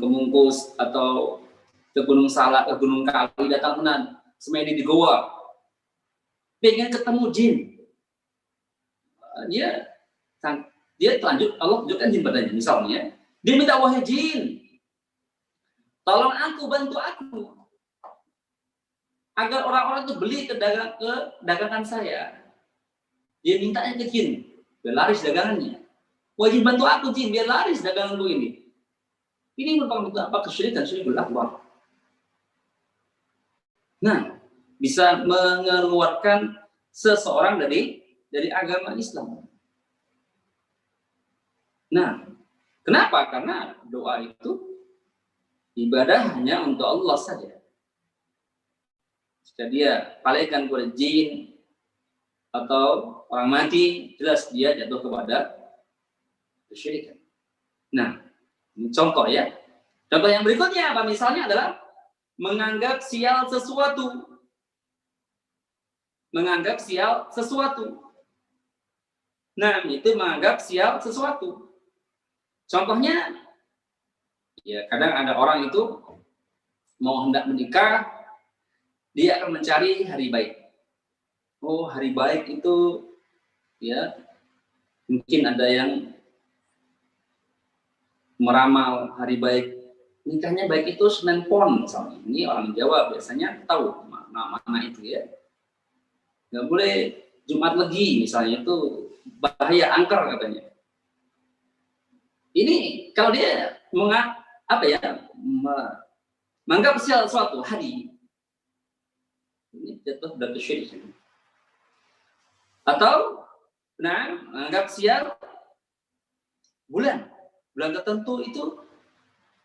Kemungkus atau ke Gunung Salak, ke Gunung Kali, datang tenan, semedi di goa. Pengen ketemu jin, dia lanjut, Allah tunjukkan jin padanya. Misalnya, dia minta, wahai jin, tolong aku, bantu aku, agar orang-orang itu beli ke dagangan saya. Dia mintanya ke jin, biar laris dagangannya. Wahai jin, bantu aku jin, biar laris daganganku ini. Ini merupakan kesyirikan, syirkul akbar. Nah, bisa mengeluarkan seseorang dari agama Islam. Nah, Kenapa? Karena doa itu ibadah hanya untuk Allah saja. Jika dia palingkan kepada jin atau orang mati, jelas dia jatuh kepada kesyirikan. Nah, ini contoh ya. Contoh yang berikutnya apa? Misalnya adalah menganggap sial sesuatu. Menganggap sial sesuatu. Nah, itu menganggap sial sesuatu. Contohnya, ya kadang ada orang itu mau hendak menikah, dia akan mencari hari baik. Oh, hari baik itu ya mungkin ada yang meramal hari baik nikahnya baik itu Senin Pon misalnya. Ini orang Jawa biasanya tahu mana itu ya. Nggak boleh Jumat Legi misalnya, itu bahaya, angker katanya. Ini kalau dia menganggap sial suatu hari, ini jatuh dari syirik. Atau menganggap sial bulan tertentu itu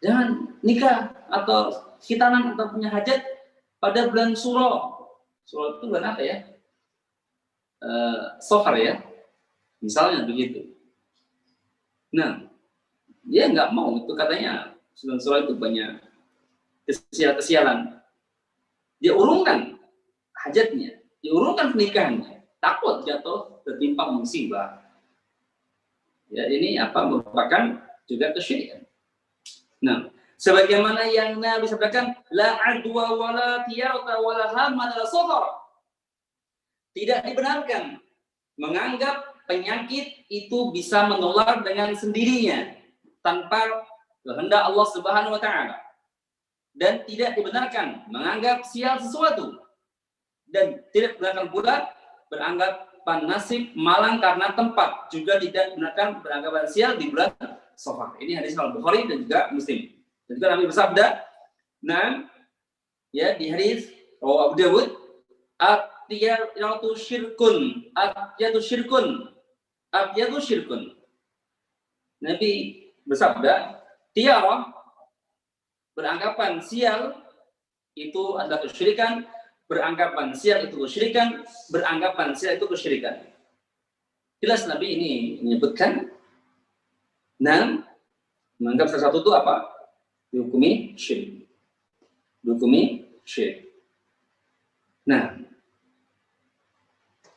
jangan nikah atau khitanan atau punya hajat pada bulan Suro. Suro itu bulan apa ya? Sofar ya, misalnya begitu. Nah, dia nggak mau, itu katanya bulan Suro itu banyak kesialan. Dia urungkan hajatnya, dia urungkan pernikahannya, takut jatuh tertimpa musibah. Ya, ini merupakan juga kesyirikan. Nah, sebagaimana yang Nabi sabdakan, la adwa wala tiyarata wala hamma wala safar. Tidak dibenarkan menganggap penyakit itu bisa menular dengan sendirinya tanpa kehendak Allah Subhanahu wa taala. Dan tidak dibenarkan menganggap sial sesuatu. Dan tidak dibenarkan pula beranggapan nasib malang karena tempat. Juga tidak dibenarkan beranggapan sial di bulan Safar. Ini hadis Al-Bukhari dan juga Muslim. Dan juga Nabi bersabda, di hadis Abu Dawud, atyatu syirkun. Nabi bersabda, tiara beranggapan sial itu adalah kesyirikan, beranggapan sial itu kesyirikan, beranggapan sial itu kesyirikan. Jelas Nabi ini menyebutkan dan menganggap sesuatu itu apa? Dihukumi syirik. Nah,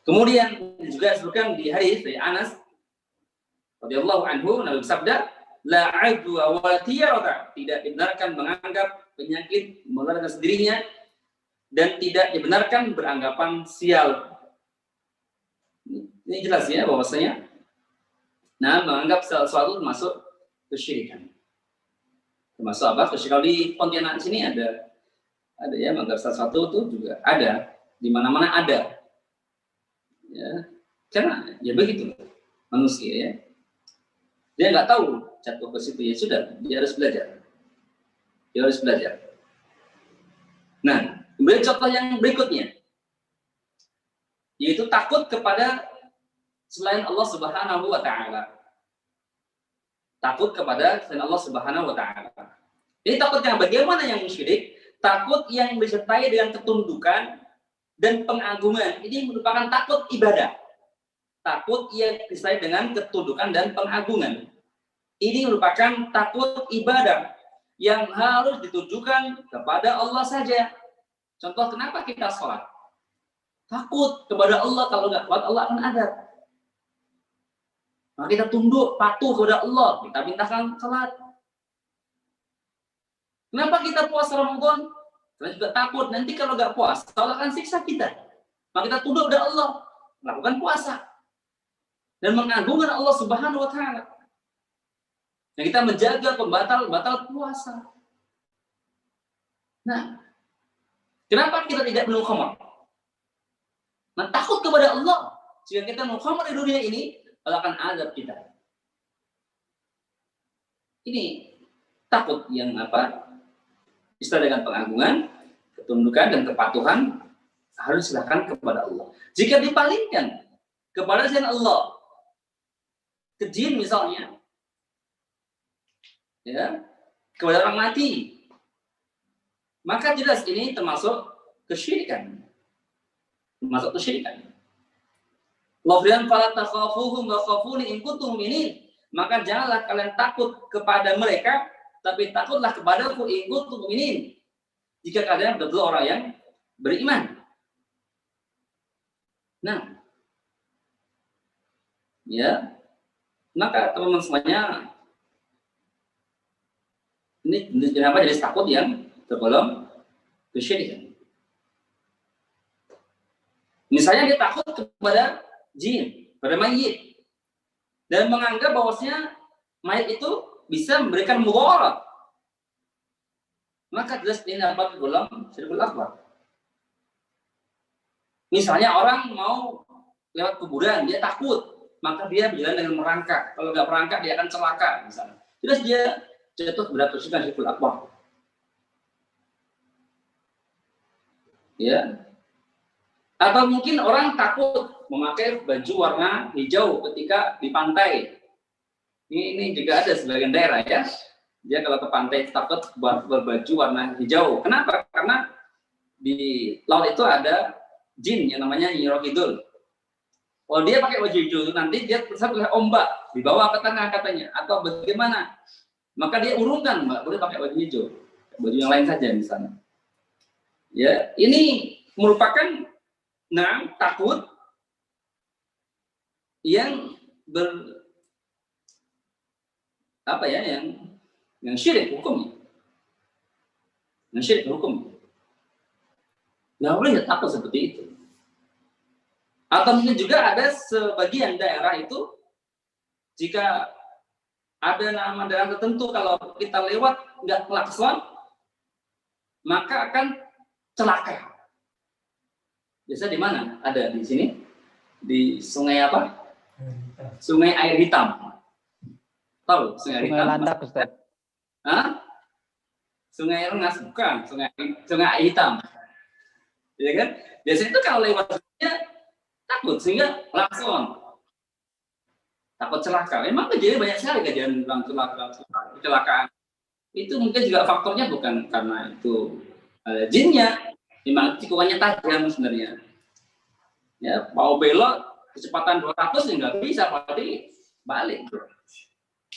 kemudian juga disebutkan di hadis dari Anas radhiyallahu anhu, Nabi bersabda, la adwa wa tiyarata, tidak dibenarkan menganggap penyakit menular dengan sendirinya dan tidak dibenarkan beranggapan sial. Ini jelas ya bahwasanya menganggap sesuatu termasuk kesyirikan. Termasuk apa? Kesyirikan di Pontianak sini ada ya, menganggap sesuatu itu juga ada, di mana-mana ada. Ya, karena ya begitu manusia ya. Dia nggak tahu jatuh ke situ, ya sudah, dia harus belajar. Nah, kemudian contoh yang berikutnya, yaitu takut kepada selain Allah Subhanahu wa taala. Takut kepada selain Allah Subhanahu wa taala. Ini takutnya bagaimana yang syirik? Takut yang disertai dengan ketundukan dan pengagungan. Ini merupakan takut ibadah. Takut yang disertai dengan ketundukan dan pengagungan. Ini merupakan takut ibadah yang harus ditujukan kepada Allah saja. Contoh kenapa kita sholat? Takut kepada Allah, kalau nggak kuat Allah akan adab. Maka kita tunduk, patuh kepada Allah, kita mintakan sholat. Kenapa kita puasa Ramadan? Karena juga takut nanti kalau nggak puasa, Allah akan siksa kita. Maka kita tunduk kepada Allah, melakukan puasa dan mengagungkan Allah Subhanahu wa taala. Dan kita menjaga pembatal puasa. Nah, kenapa kita tidak minum khamar? Nah, takut kepada Allah. Jika kita minum khamar di dunia ini, Allah akan azab kita. Ini takut yang istilah dengan pengagungan, ketundukan dan kepatuhan harus diserahkan kepada Allah. Jika dipalingkan kepada selain Allah, ke jin misalnya, ya, kepada orang mati, maka jelas ini termasuk kesyirikan. Termasuk kesyirikan. Lafrian fala takhafuhum wa khafuni in kuntum mu'minin. Maka janganlah kalian takut kepada mereka, tapi takutlah kepadaku in kuntum mu'minin. Jika kalian betul orang yang beriman. Nah, ya, maka teman-teman semuanya, ini kenapa jadi takut yang tergolong kesyirikan. Misalnya dia takut kepada jin, pada mayit, dan menganggap bahwasanya mayit itu bisa memberikan mudarat, maka jelas ini dapat tergolong syirkul akbar. Misalnya orang mau lewat kuburan, dia takut, maka dia berjalan dengan merangkak. Kalau nggak merangkak, dia akan celaka, misalnya. Jelas dia jatuh berat syirkul akbar. Ya. Atau mungkin orang takut memakai baju warna hijau ketika di pantai. Ini juga ada sebagian daerah ya. Dia kalau ke pantai takut berbaju warna hijau. Kenapa? Karena di laut itu ada jin yang namanya Nyi Roh Kidul. Kalau dia pakai baju hijau, nanti dia tersebut oleh ombak, dibawa ke tengah katanya. Atau bagaimana? Maka dia urungkan, Mbak, boleh pakai baju hijau. Baju yang lain saja misalnya. Ya, ini merupakan takut yang yang syirik hukum. Yang syirik hukum. Nggak boleh takut seperti itu. Atau mungkin juga ada sebagian daerah itu, jika ada nama daerah tertentu, kalau kita lewat nggak klakson, maka akan celaka. Biasa di mana? Ada di sini, di sungai apa? Sungai Air Hitam. Tahu sungai Air Hitam? Sungai Landak, Ustaz. Hah? Sungai Rengas, bukan. Sungai Air Hitam. Ya kan? Biasanya itu kalau lewatnya takut, sehingga langsung takut celaka. Memang kejadian banyak sekali kejadian kecelakaan. Itu mungkin juga faktornya bukan karena itu jinnya. Memang tikungannya tajam sebenarnya. Ya, mau belok kecepatan 200 ya nggak bisa, berarti balik.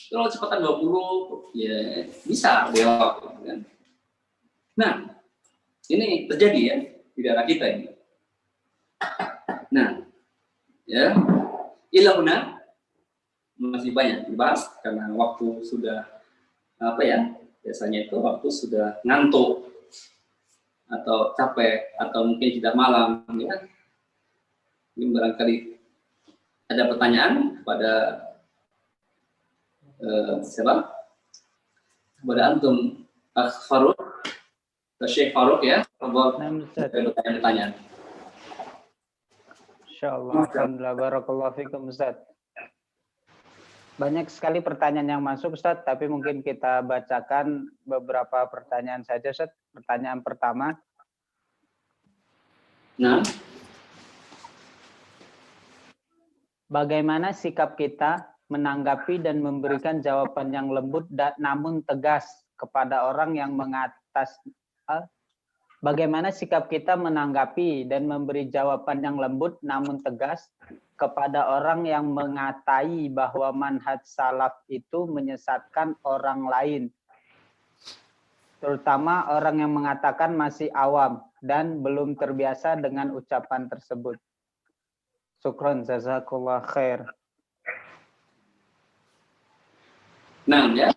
Kalau kecepatan 20 ya bisa belok, kan. Nah, ini terjadi ya di daerah kita ini. Nah, ya, ilahuna masih banyak dibahas karena waktu sudah biasanya itu waktu sudah ngantuk atau capek atau mungkin sudah malam, ya. Ini barangkali ada pertanyaan kepada siapa? Kepada antum, Faruk, Syekh Faruk ya. Pertanyaan. Insyaallah. Alhamdulillah, barakallahu fikum Ustaz. Banyak sekali pertanyaan yang masuk Ustaz, tapi mungkin kita bacakan beberapa pertanyaan saja Ustaz. Pertanyaan pertama. Nah, bagaimana sikap kita menanggapi dan memberikan jawaban yang lembut namun tegas kepada orang yang bagaimana sikap kita menanggapi dan memberi jawaban yang lembut namun tegas kepada orang yang mengatai bahwa manhaj salaf itu menyesatkan orang lain, terutama orang yang mengatakan masih awam dan belum terbiasa dengan ucapan tersebut. Syukran, jazakallah khair. Nah, ya,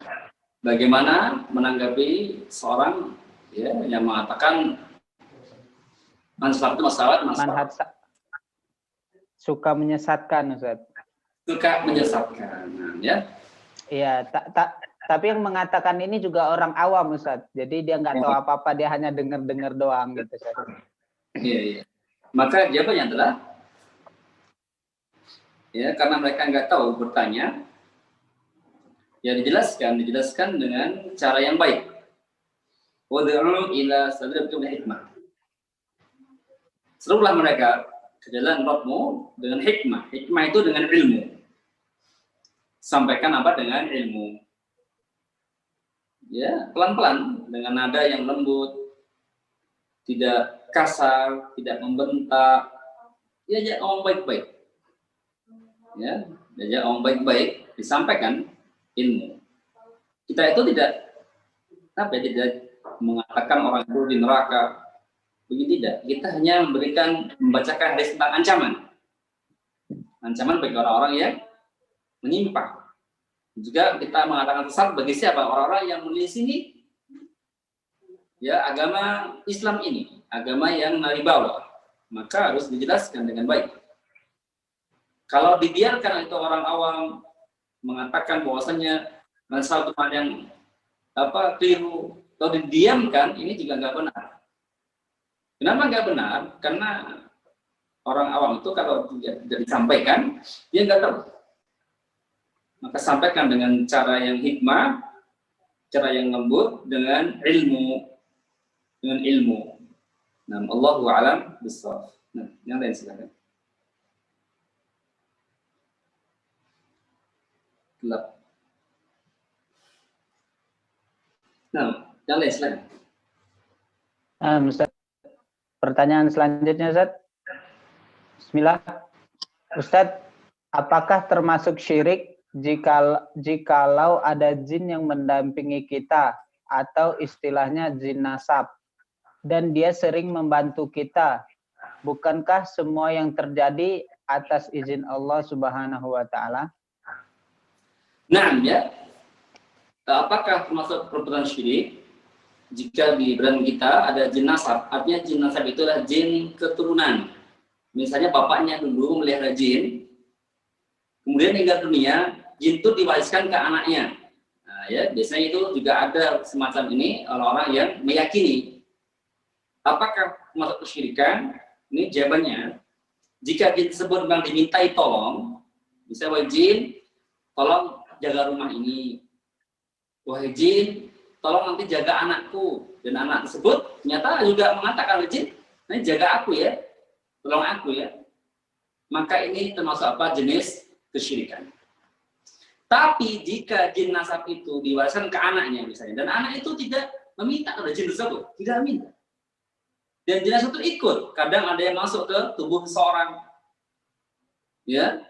bagaimana menanggapi seorang ya yang mengatakan manhaj itu manhaj suka menyesatkan, Ustaz. Suka menyesatkan, ya. Iya, tapi yang mengatakan ini juga orang awam, Ustaz. Jadi dia nggak tahu apa-apa, dia hanya dengar-dengar doang gitu, Ustaz. Iya. Maka jawabannya adalah ya, karena mereka nggak tahu bertanya, ya dijelaskan dengan cara yang baik. Wad'u ila sabili hikmah. Serulah mereka ke jalan Rabbmu dengan hikmah. Hikmah itu dengan ilmu. Sampaikan apa dengan ilmu. Ya, pelan-pelan dengan nada yang lembut, tidak kasar, tidak membentak. Diajak ngomong baik-baik. Ya, diajak ngomong baik-baik, disampaikan ilmu. Kita itu tidak mengatakan orang itu di neraka. Begitu tidak. Kita hanya membacakan hadis tentang ancaman. Ancaman bagi orang-orang yang menyimpang. Juga kita mengatakan sesat bagi siapa? Orang-orang yang menyelisihi ya agama Islam ini, agama yang naribawa. Maka harus dijelaskan dengan baik. Kalau dibiarkan itu orang awam mengatakan bahwasanya satu hal yang keliru atau didiamkan, ini juga nggak benar. Kenapa nggak benar? Karena orang awam itu kalau tidak disampaikan, dia nggak tahu. Maka sampaikan dengan cara yang hikmah, cara yang lembut, dengan ilmu. Nah, Allahu a'lam bishawab. Nah, yang lain silakan. Gelap. Nah, yang lain silakan. Ustaz. Pertanyaan selanjutnya, Ustaz. Bismillah. Ustaz, apakah termasuk syirik jikalau ada jin yang mendampingi kita atau istilahnya jin nasab dan dia sering membantu kita? Bukankah semua yang terjadi atas izin Allah Subhanahu wa taala? Nah, ya. Apakah termasuk perbuatan syirik jika di badan kita ada jin nasab? Artinya jin nasab itu adalah jin keturunan. Misalnya bapaknya dulu melihara jin, kemudian meninggal dunia, jin itu diwariskan ke anaknya. Nah, ya, biasanya itu juga ada semacam ini orang-orang yang meyakini. Apakah termasuk kesyirikan? Ini jawabannya. Jika jin tersebut memang dimintai tolong, misalnya wahai jin, tolong jaga rumah ini. Wahai jin, tolong nanti jaga anakku. Dan anak tersebut ternyata juga mengatakan, jin, ini jaga aku ya, tolong aku ya. Maka ini termasuk apa? Jenis kesyirikan. Tapi jika jin nasab itu diwariskan ke anaknya misalnya, dan anak itu tidak meminta kepada jin tersebut, tidak minta. Dan jin nasab itu ikut. Kadang ada yang masuk ke tubuh seseorang, ya,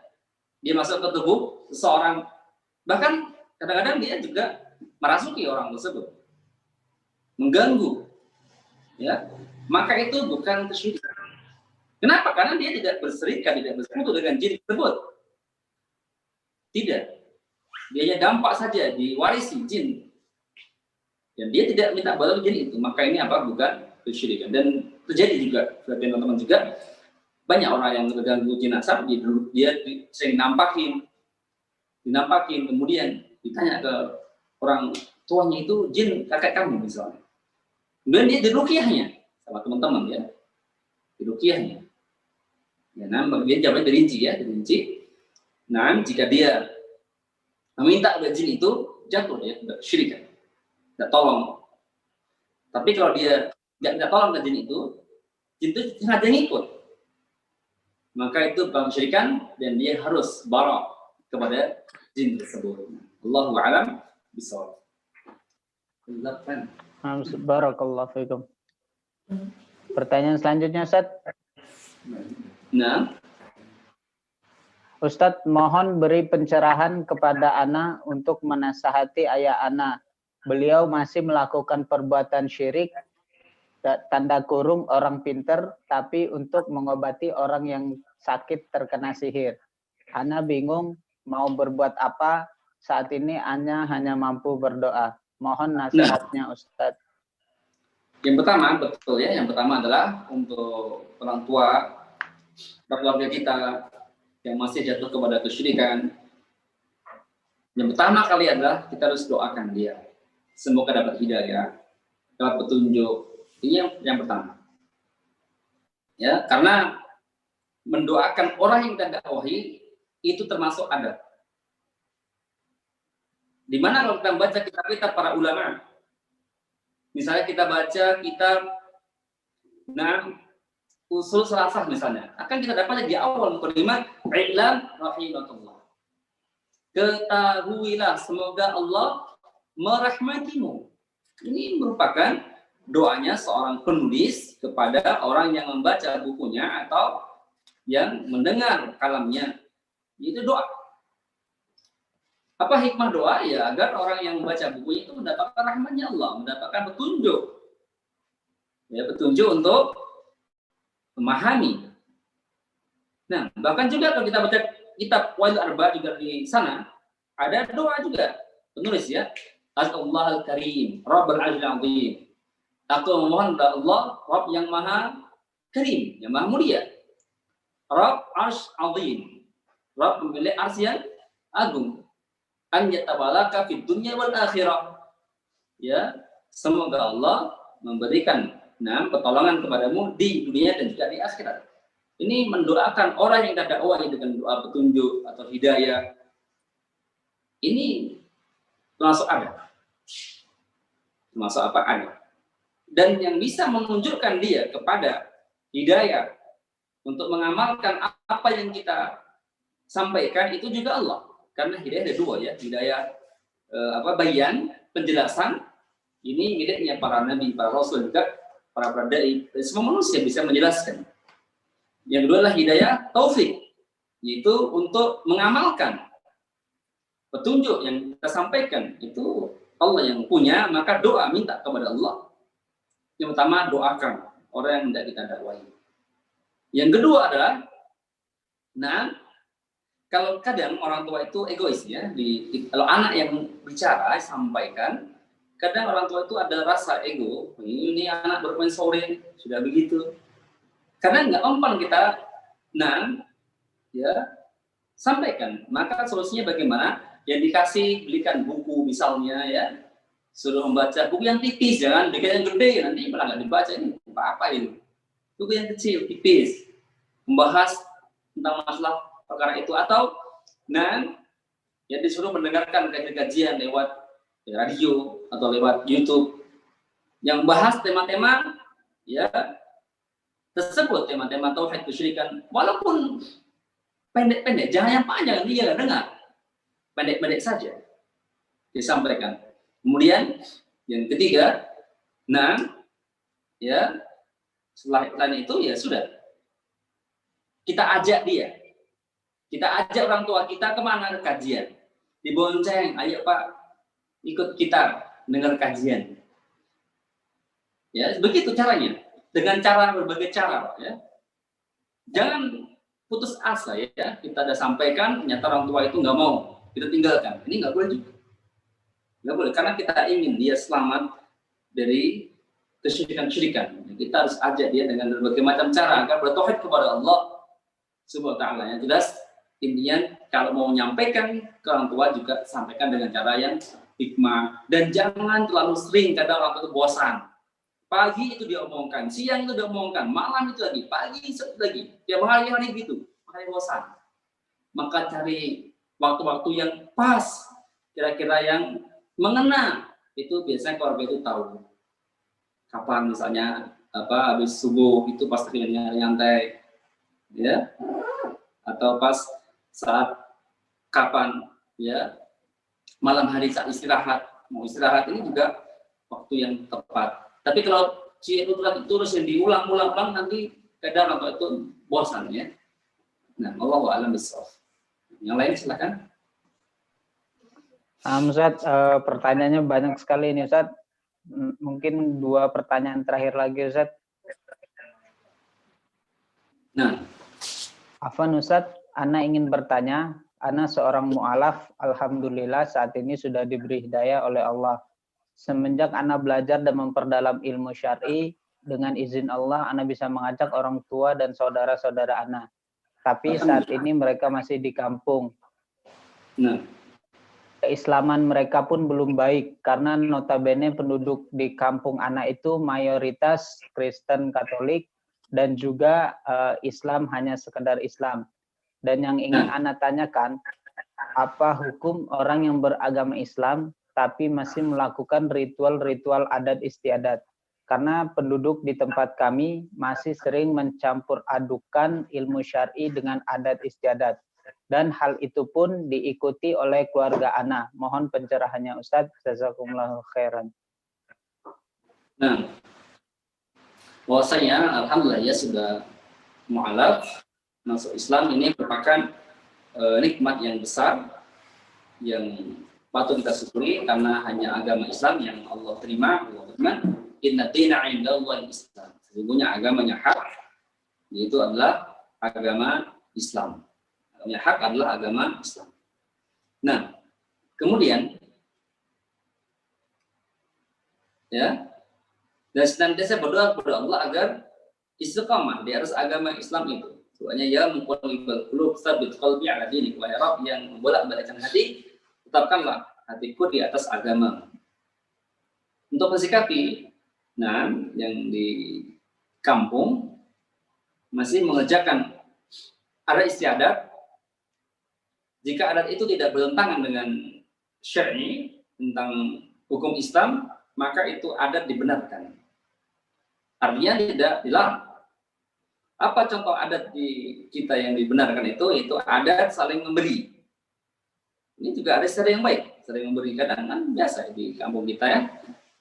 dia masuk ke tubuh seseorang. Bahkan kadang-kadang dia juga merasuki orang tersebut, mengganggu, ya, maka itu bukan kesyirikan. Kenapa? Karena dia tidak berserikat, tidak bersekutu dengan jin tersebut. Tidak, dia hanya dampak saja diwarisi jin, dan dia tidak minta balas jin itu. Maka ini apa? Bukan kesyirikan. Dan terjadi juga, teman-teman juga banyak orang yang terganggu jin nasab, dia sering dinampakin, kemudian ditanya ke orang tuanya itu jin kakek kamu misalnya. Kemudian dia diruqyahnya sama teman-teman ya, diruqyahnya. Ya, nah, bagian jawabnya dirinci. Nah, jika dia meminta kepada jin itu jatuh ya, syirikan, tidak tolong. Tapi kalau dia tidak tolong ke jin itu sengaja ngikut, maka itu bukan syirikan dan dia harus barok kepada jin tersebut. Allahu a'lam bishawab. Barakallahu fikum. Pertanyaan selanjutnya, Ustaz. Nah, Ustadz, mohon beri pencerahan kepada Ana untuk menasihati ayah Ana. Beliau masih melakukan perbuatan syirik, tanda kurung orang pinter, tapi untuk mengobati orang yang sakit terkena sihir. Ana bingung mau berbuat apa, saat ini Ana hanya mampu berdoa. Mohon nasihatnya, Ustadz. Yang pertama, betul ya, yang pertama adalah untuk orang tua, keluarga kita yang masih jatuh kepada kesyirikan. Yang pertama kali adalah kita harus doakan dia, semoga dapat hidayah, dapat petunjuk. Ini yang pertama. Ya, karena mendoakan orang yang kita dakwahi itu termasuk adab. Di mana kalau kita baca kitab-kitab para ulama, misalnya kita baca kitab Usul Salasah misalnya, akan kita dapat di awal mukadimah, "I'lam rahimatullah." Ketahuilah semoga Allah merahmatimu. Ini merupakan doanya seorang penulis kepada orang yang membaca bukunya atau yang mendengar kalamnya. Itu doa. Apa hikmah doa? Ya agar orang yang membaca bukunya itu mendapatkan rahmatnya Allah, mendapatkan petunjuk. Ya, petunjuk untuk memahami. Nah, bahkan juga kalau kita baca kitab Wail Arba juga di sana ada doa juga penulis ya. Allahul Karim, Rabbul Arsyil Azim. Aku memohon kepada Allah, Rabb yang Maha Karim, yang Maha Mulia. Rabb Arsy Azim. Rabb pemilik arsy yang agung. An yatabalaka fid dunya wal akhirah. Ya, semoga Allah memberikan pertolongan kepadamu di dunia dan juga di akhirat. Ini mendoakan orang yang tidak dakwah dengan doa petunjuk atau hidayah. Ini termasuk ada. Termasuk apa ada. Dan yang bisa menunjukkan dia kepada hidayah untuk mengamalkan apa yang kita sampaikan itu juga Allah. Karena hidayah ada dua ya, hidayah bayan, penjelasan. Ini miliknya para nabi, para rasul juga, para dai, semua manusia bisa menjelaskan. Yang kedua adalah hidayah taufik, yaitu untuk mengamalkan petunjuk yang kita sampaikan. Itu Allah yang punya, maka doa minta kepada Allah. Yang pertama doakan orang yang tidak kita dakwai. Yang kedua adalah, kalau kadang orang tua itu egois ya, kalau anak yang bicara sampaikan, kadang orang tua itu ada rasa ego. Ini anak bermain sore sudah begitu. Karena nggak umpan kita, sampaikan. Maka solusinya bagaimana? Yang dikasih belikan buku misalnya ya, suruh membaca buku yang tipis, jangan belikan yang gede nanti malah nggak dibaca. Ini apa ini? Buku yang kecil, tipis, membahas tentang masalah perkara itu, atau ya disuruh mendengarkan kajian lewat radio atau lewat YouTube yang bahas tema-tema ya tersebut, tema-tema tauhid kesyirikan, walaupun pendek-pendek, jangan yang panjang, dia dengar pendek-pendek saja disampaikan. Kemudian yang ketiga, setelah itu ya sudah kita ajak dia. Kita ajak orang tua kita kemana? Ke kajian. Dibonceng, ayo Pak, ikut kita dengar kajian. Ya, begitu caranya. Dengan cara berbagai cara, ya. Jangan putus asa ya. Kita sudah sampaikan, ternyata orang tua itu nggak mau, kita tinggalkan. Ini nggak boleh juga. Nggak boleh, karena kita ingin dia selamat dari kesyirikan-syirikan. Kita harus ajak dia dengan berbagai macam cara agar bertauhid kepada Allah Subhanahu wa Ta'ala. Yang jelas, intinya kalau mau menyampaikan ke orang tua juga sampaikan dengan cara yang hikmah, dan jangan terlalu sering. Kadang orang tua itu bosan. Pagi itu dia omongkan, siang itu dia omongkan, malam itu lagi, pagi itu lagi. Tiap hari gitu, makanya bosan. Maka cari waktu-waktu yang pas, kira-kira yang mengena. Itu biasanya keluarga itu tahu kapan, misalnya habis subuh itu pas nyantai, ya, atau pas saat kapan ya malam hari saat istirahat, mau istirahat, ini juga waktu yang tepat. Tapi kalau itu terus yang diulang-ulang nanti kadang orang itu bosan ya. Nah, wallahu a'lam bishawab. Yang lain silakan. Ustaz, pertanyaannya banyak sekali ini Ustaz. Mungkin 2 pertanyaan terakhir lagi Ustaz. Nah, Afwan Ustaz, Ana ingin bertanya. Ana seorang mu'alaf, alhamdulillah saat ini sudah diberi hidayah oleh Allah. Semenjak Ana belajar dan memperdalam ilmu syar'i, dengan izin Allah, Ana bisa mengajak orang tua dan saudara-saudara Ana. Tapi saat ini mereka masih di kampung. Keislaman mereka pun belum baik, karena notabene penduduk di kampung Ana itu mayoritas Kristen Katolik, dan juga Islam hanya sekedar Islam. Dan yang ingin Ana tanyakan, apa hukum orang yang beragama Islam tapi masih melakukan ritual-ritual adat istiadat? Karena penduduk di tempat kami masih sering mencampur adukan ilmu syar'i dengan adat istiadat. Dan hal itu pun diikuti oleh keluarga Ana. Mohon pencerahannya Ustaz. Jazakumullahu khairan. Nah, bahwasanya alhamdulillah ya sudah mu'alaf masuk Islam ini merupakan nikmat yang besar yang patut kita syukuri karena hanya agama Islam yang Allah terima. Allah firman, "Inna dina 'indallahi Islam." Sesungguhnya agamanya hak yaitu adalah agama Islam. Agamanya hak adalah agama Islam. Nah, kemudian ya, dan senantiasa berdoa kepada Allah agar istiqamah di atas agama Islam itu. Doanya ya muqallibal qulub tsabbit qalbi 'ala dinik, wahai Rabb yang membolak-balikkan hati, tetapkanlah hatiku di atas agama. Untuk mensikapi yang di kampung masih mengerjakan adat istiadat, jika adat itu tidak bertentangan dengan syar'i tentang hukum Islam, maka itu adat dibenarkan. Artinya tidak dilarang. Apa contoh adat di kita yang dibenarkan itu? Itu adat saling memberi. Ini juga ada cara yang baik, saling memberi. Kadang kan biasa di kampung kita ya,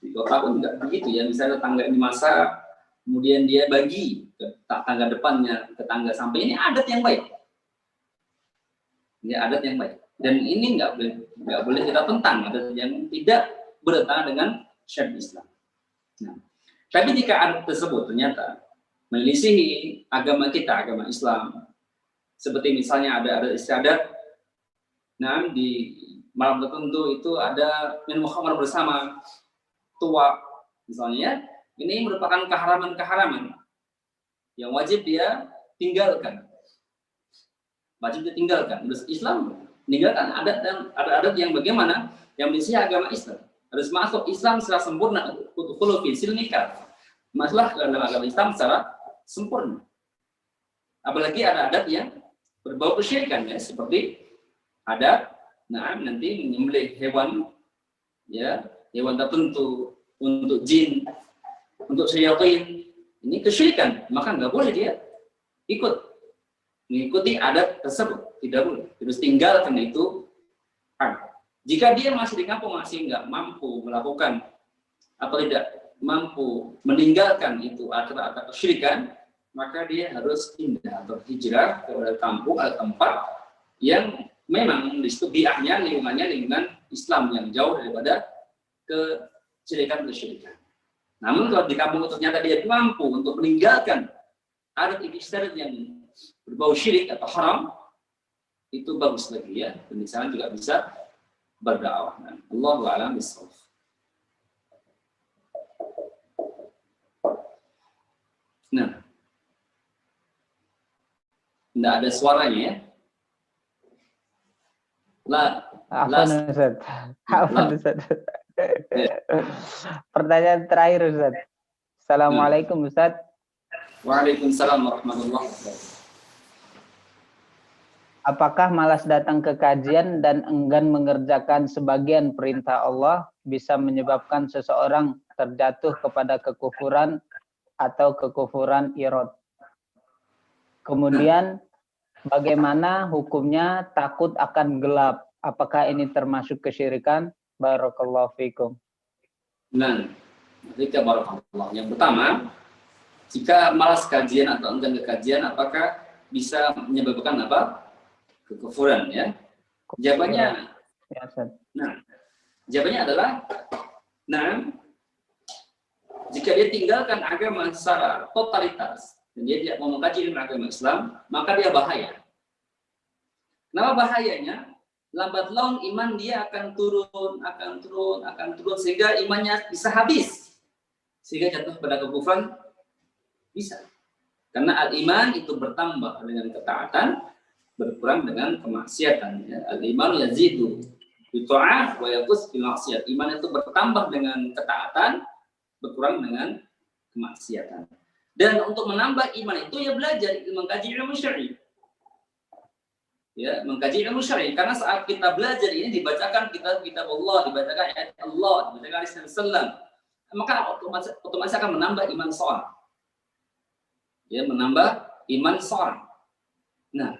di kota pun juga begitu ya. Misalnya tetangga ini masak, kemudian dia bagi ke tangga depannya, ke tangga samping. Ini adat yang baik. Ini adat yang baik. Dan ini nggak boleh kita tentang, adat yang tidak bertentangan dengan syariat Islam. Nah, tapi jika adat tersebut ternyata menyelisihi agama kita, agama Islam, seperti misalnya ada adat istiadat, di malam tertentu itu ada minum khamar bersama tua, misalnya, ini merupakan keharaman-keharaman yang wajib dia tinggalkan. Wajib ditinggalkan. Terus Islam meninggalkan adat yang bagaimana yang menyelisihi agama Islam. Harus masuk Islam secara sempurna, udkhulu fi silmika. Masuklah ke dalam agama Islam secara sempurna. Apalagi ada adat yang berbau kesyirikan ya, seperti adat nanti menyembelih hewan ya, hewan tertentu untuk jin, untuk syayatin. Ini kesyirikan, maka nggak boleh dia ikut mengikuti adat tersebut, tidak boleh. Terus tinggalkan itu. Jika dia masih di kampung masih nggak mampu melakukan atau tidak mampu meninggalkan itu adat kesyirikan, maka dia harus pindah atau hijrah ke kampung atau tempat yang memang di situ biahnya, lingkungan Islam yang jauh daripada kesyirikan. Namun kalau di kampung itu ternyata dia mampu untuk meninggalkan adat istiadat yang berbau syirik atau haram, itu bagus lagi ya. Dan di sana juga bisa berdakwah. Allahu a'lam bishawab. Nah, tidak ada suaranya ya. Ustaz. Pertanyaan terakhir Ustaz. Assalamualaikum Ustaz. Waalaikumsalam warahmatullahi wabarakatuh. Apakah malas datang ke kajian dan enggan mengerjakan sebagian perintah Allah bisa menyebabkan seseorang terjatuh kepada kekufuran atau kekufuran irad? Kemudian bagaimana hukumnya takut akan gelap? Apakah ini termasuk kesyirikan? Barakallahu fikum. Nah, ketika barakallah. Yang pertama, jika malas kajian atau enggan ke kajian, apakah bisa menyebabkan apa? Kekufuran ya. Jawabannya jawabannya adalah jika dia tinggalkan agama secara totalitas dan dia tidak mau mengkaji agama Islam, maka dia bahaya. Kenapa bahayanya? Lambat laun iman dia akan turun sehingga imannya bisa habis. Sehingga jatuh pada kekufuran bisa. Karena al-iman itu bertambah dengan ketaatan, berkurang dengan kemaksiatan. Ya. Al-iman yazidu bi ta'ah wa yanqus bil maksiat. Iman itu bertambah dengan ketaatan, berkurang dengan kemaksiatan. Dan untuk menambah iman itu ya belajar mengkaji ilmu syar'i. Ya, mengkaji ilmu syar'i karena saat kita belajar ini dibacakan kitab Allah, dibacakan ayat Allah, dibacakan hadis Rasulullah, maka otomatis akan menambah iman seorang. Ya, menambah iman seorang. Nah,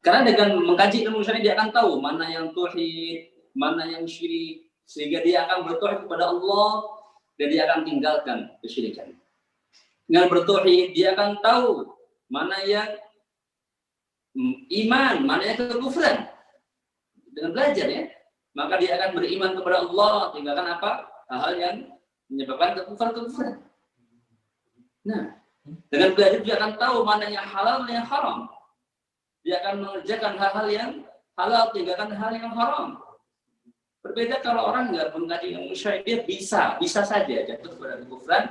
karena dengan mengkaji ilmu syar'i dia akan tahu mana yang tauhid, mana yang syirik, sehingga dia akan bertauhid kepada Allah dan dia akan tinggalkan kesyirikan. Dengan bertauhid dia akan tahu mana yang iman, mana yang kekufuran. Dengan belajar ya, maka dia akan beriman kepada Allah, tinggalkan apa? Hal-hal yang menyebabkan kekufuran. Nah, dengan belajar dia akan tahu mana yang halal dan yang haram. Dia akan mengerjakan hal-hal yang halal, tinggalkan hal yang haram. Berbeda kalau orang nggak mengkaji ilmu syar'i, dia bisa saja jatuh kepada kekufuran,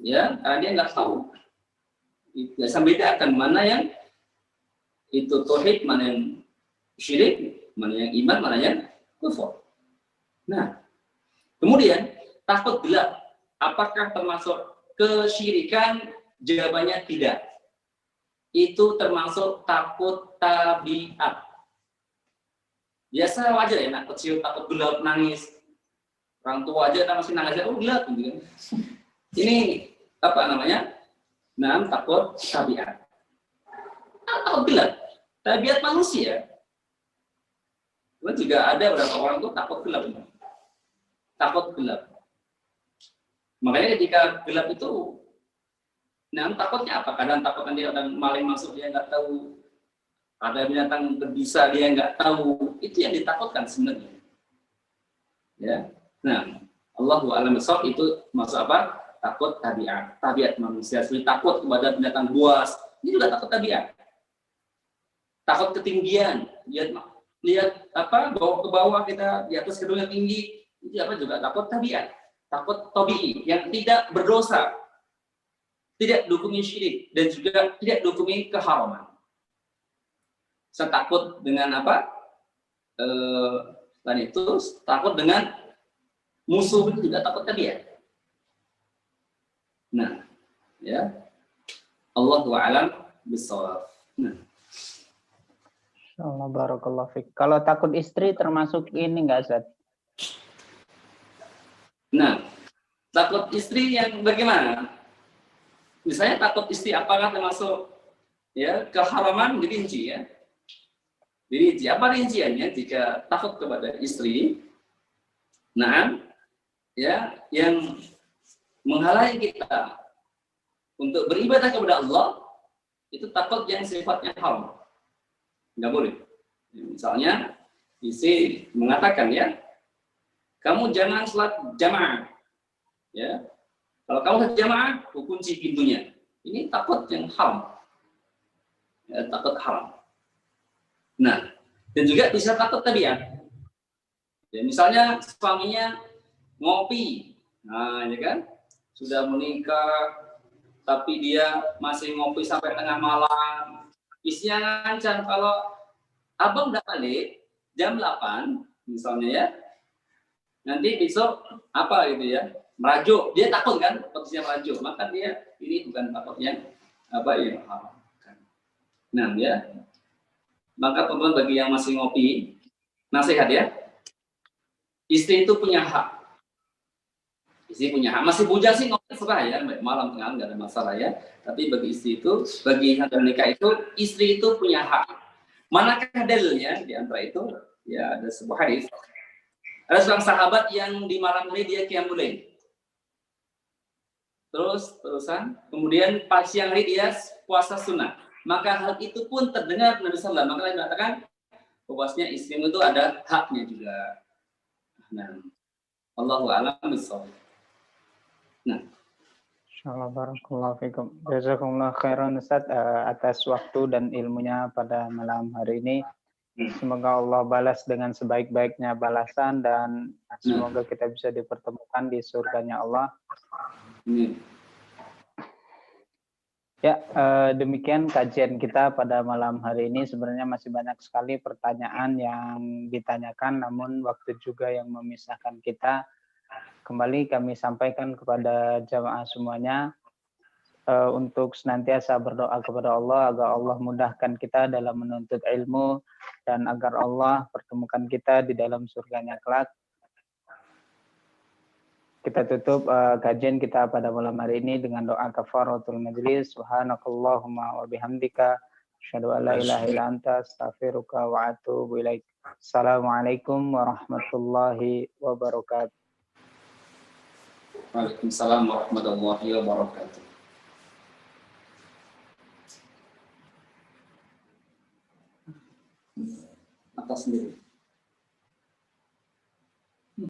ya, karena dia nggak tahu. Biasa bedakan mana yang itu tauhid, mana yang syirik, mana yang iman, mana yang kufur. Nah, kemudian takut gelap, apakah termasuk kesyirikan? Jawabannya tidak. Itu termasuk takut tabiat. Biasa wajar ya, anak kecil takut gelap, nangis. Orang tua aja masih nangis, oh gelap gitu kan. Ini apa namanya? Nah, takut tabiat. Takut gelap, tabiat manusia. Cuma juga ada beberapa orang tuh takut gelap. Takut gelap. Makanya ketika gelap itu, nah takutnya apa? Kadang takut nanti ada maling masuk, dia nggak tahu. Ada binatang berbisa, dia nggak tahu. Itu yang ditakutkan sebenarnya. Ya. Nah, Allahu a'lam bishawab itu maksud apa? Takut tabiat. Tabiat manusia. Seperti takut kepada binatang buas. Ini juga takut tabiat. Takut ketinggian. Lihat apa? Bawa ke bawah kita di atas gedung yang tinggi. Itu apa juga takut tabiat. Takut tabi'i yang tidak berdosa. Tidak dukumi syirik dan juga tidak dukumi keharaman. Saya takut dengan apa? Dan itu takut dengan musuh, itu juga takut tabiat. Nah, ya. Allahu a'lam bishawab. Nah. Allah barakallahu fiik. Kalau takut istri termasuk ini enggak, Ustaz? Nah, takut istri yang bagaimana? Misalnya takut istri apakah termasuk ya keharaman? Dirinci ya. Dirinci. Apa rinciannya jika takut kepada istri? Nah, ya yang menghalangi kita untuk beribadah kepada Allah itu takut yang sifatnya haram. Nggak boleh. Misalnya istri mengatakan ya, kamu jangan sholat jamaah. Ya, kalau kamu sholat jamaah, aku kunci pintunya. Ini takut yang haram. Ya, takut haram. Nah, dan juga bisa takut tabiat. Ya, misalnya suaminya ngopi, nah ya kan, sudah menikah, tapi dia masih ngopi sampai tengah malam. Istrinya ngancam kalau abang udah balik jam 8, misalnya ya, nanti besok apa gitu ya, merajuk. Dia takut kan, posisinya merajuk. Maka dia ini bukan takutnya apa ya. Nah ya. Maka teman-teman bagi yang masih ngopi, nasihat ya, istri itu punya hak. Istri punya hak. Masih bujang sih ngopi serah ya, malam tengah nggak ada masalah ya. Tapi bagi istri itu, bagi yang menikah itu, istri itu punya hak. Manakah dalilnya di antara itu? Ya ada sebuah hadis. Ada seorang sahabat yang di malam hari dia qiyamul lail. Terusan, kemudian pas siang hari dia puasa sunnah. Maka hal itu pun terdengar Nabi Sallallahu Alaihi Wasallam. Maka dia mengatakan bahwasanya istrimu itu ada haknya juga. Nah, Allahu a'lam bishawab. Nah, insyaallah barakallahu fikum. Jazakumullah khairan Ustaz atas waktu dan ilmunya pada malam hari ini. Semoga Allah balas dengan sebaik-baiknya balasan dan semoga kita bisa dipertemukan di surganya Allah. Ya, demikian kajian kita pada malam hari ini. Sebenarnya masih banyak sekali pertanyaan yang ditanyakan, namun waktu juga yang memisahkan kita. Kembali kami sampaikan kepada jamaah semuanya untuk senantiasa berdoa kepada Allah agar Allah mudahkan kita dalam menuntut ilmu dan agar Allah pertemukan kita di dalam surganya kelak. Kita tutup kajian kita pada malam hari ini dengan doa kafaratul majlis. Subhanakallahumma wa bihamdika asyhadu an la ilaha illa anta astaghfiruka wa atubu ilaik. Assalamualaikum warahmatullahi wabarakatuh. Waalaikumsalam warahmatullahi wabarakatuh. Atas sendiri.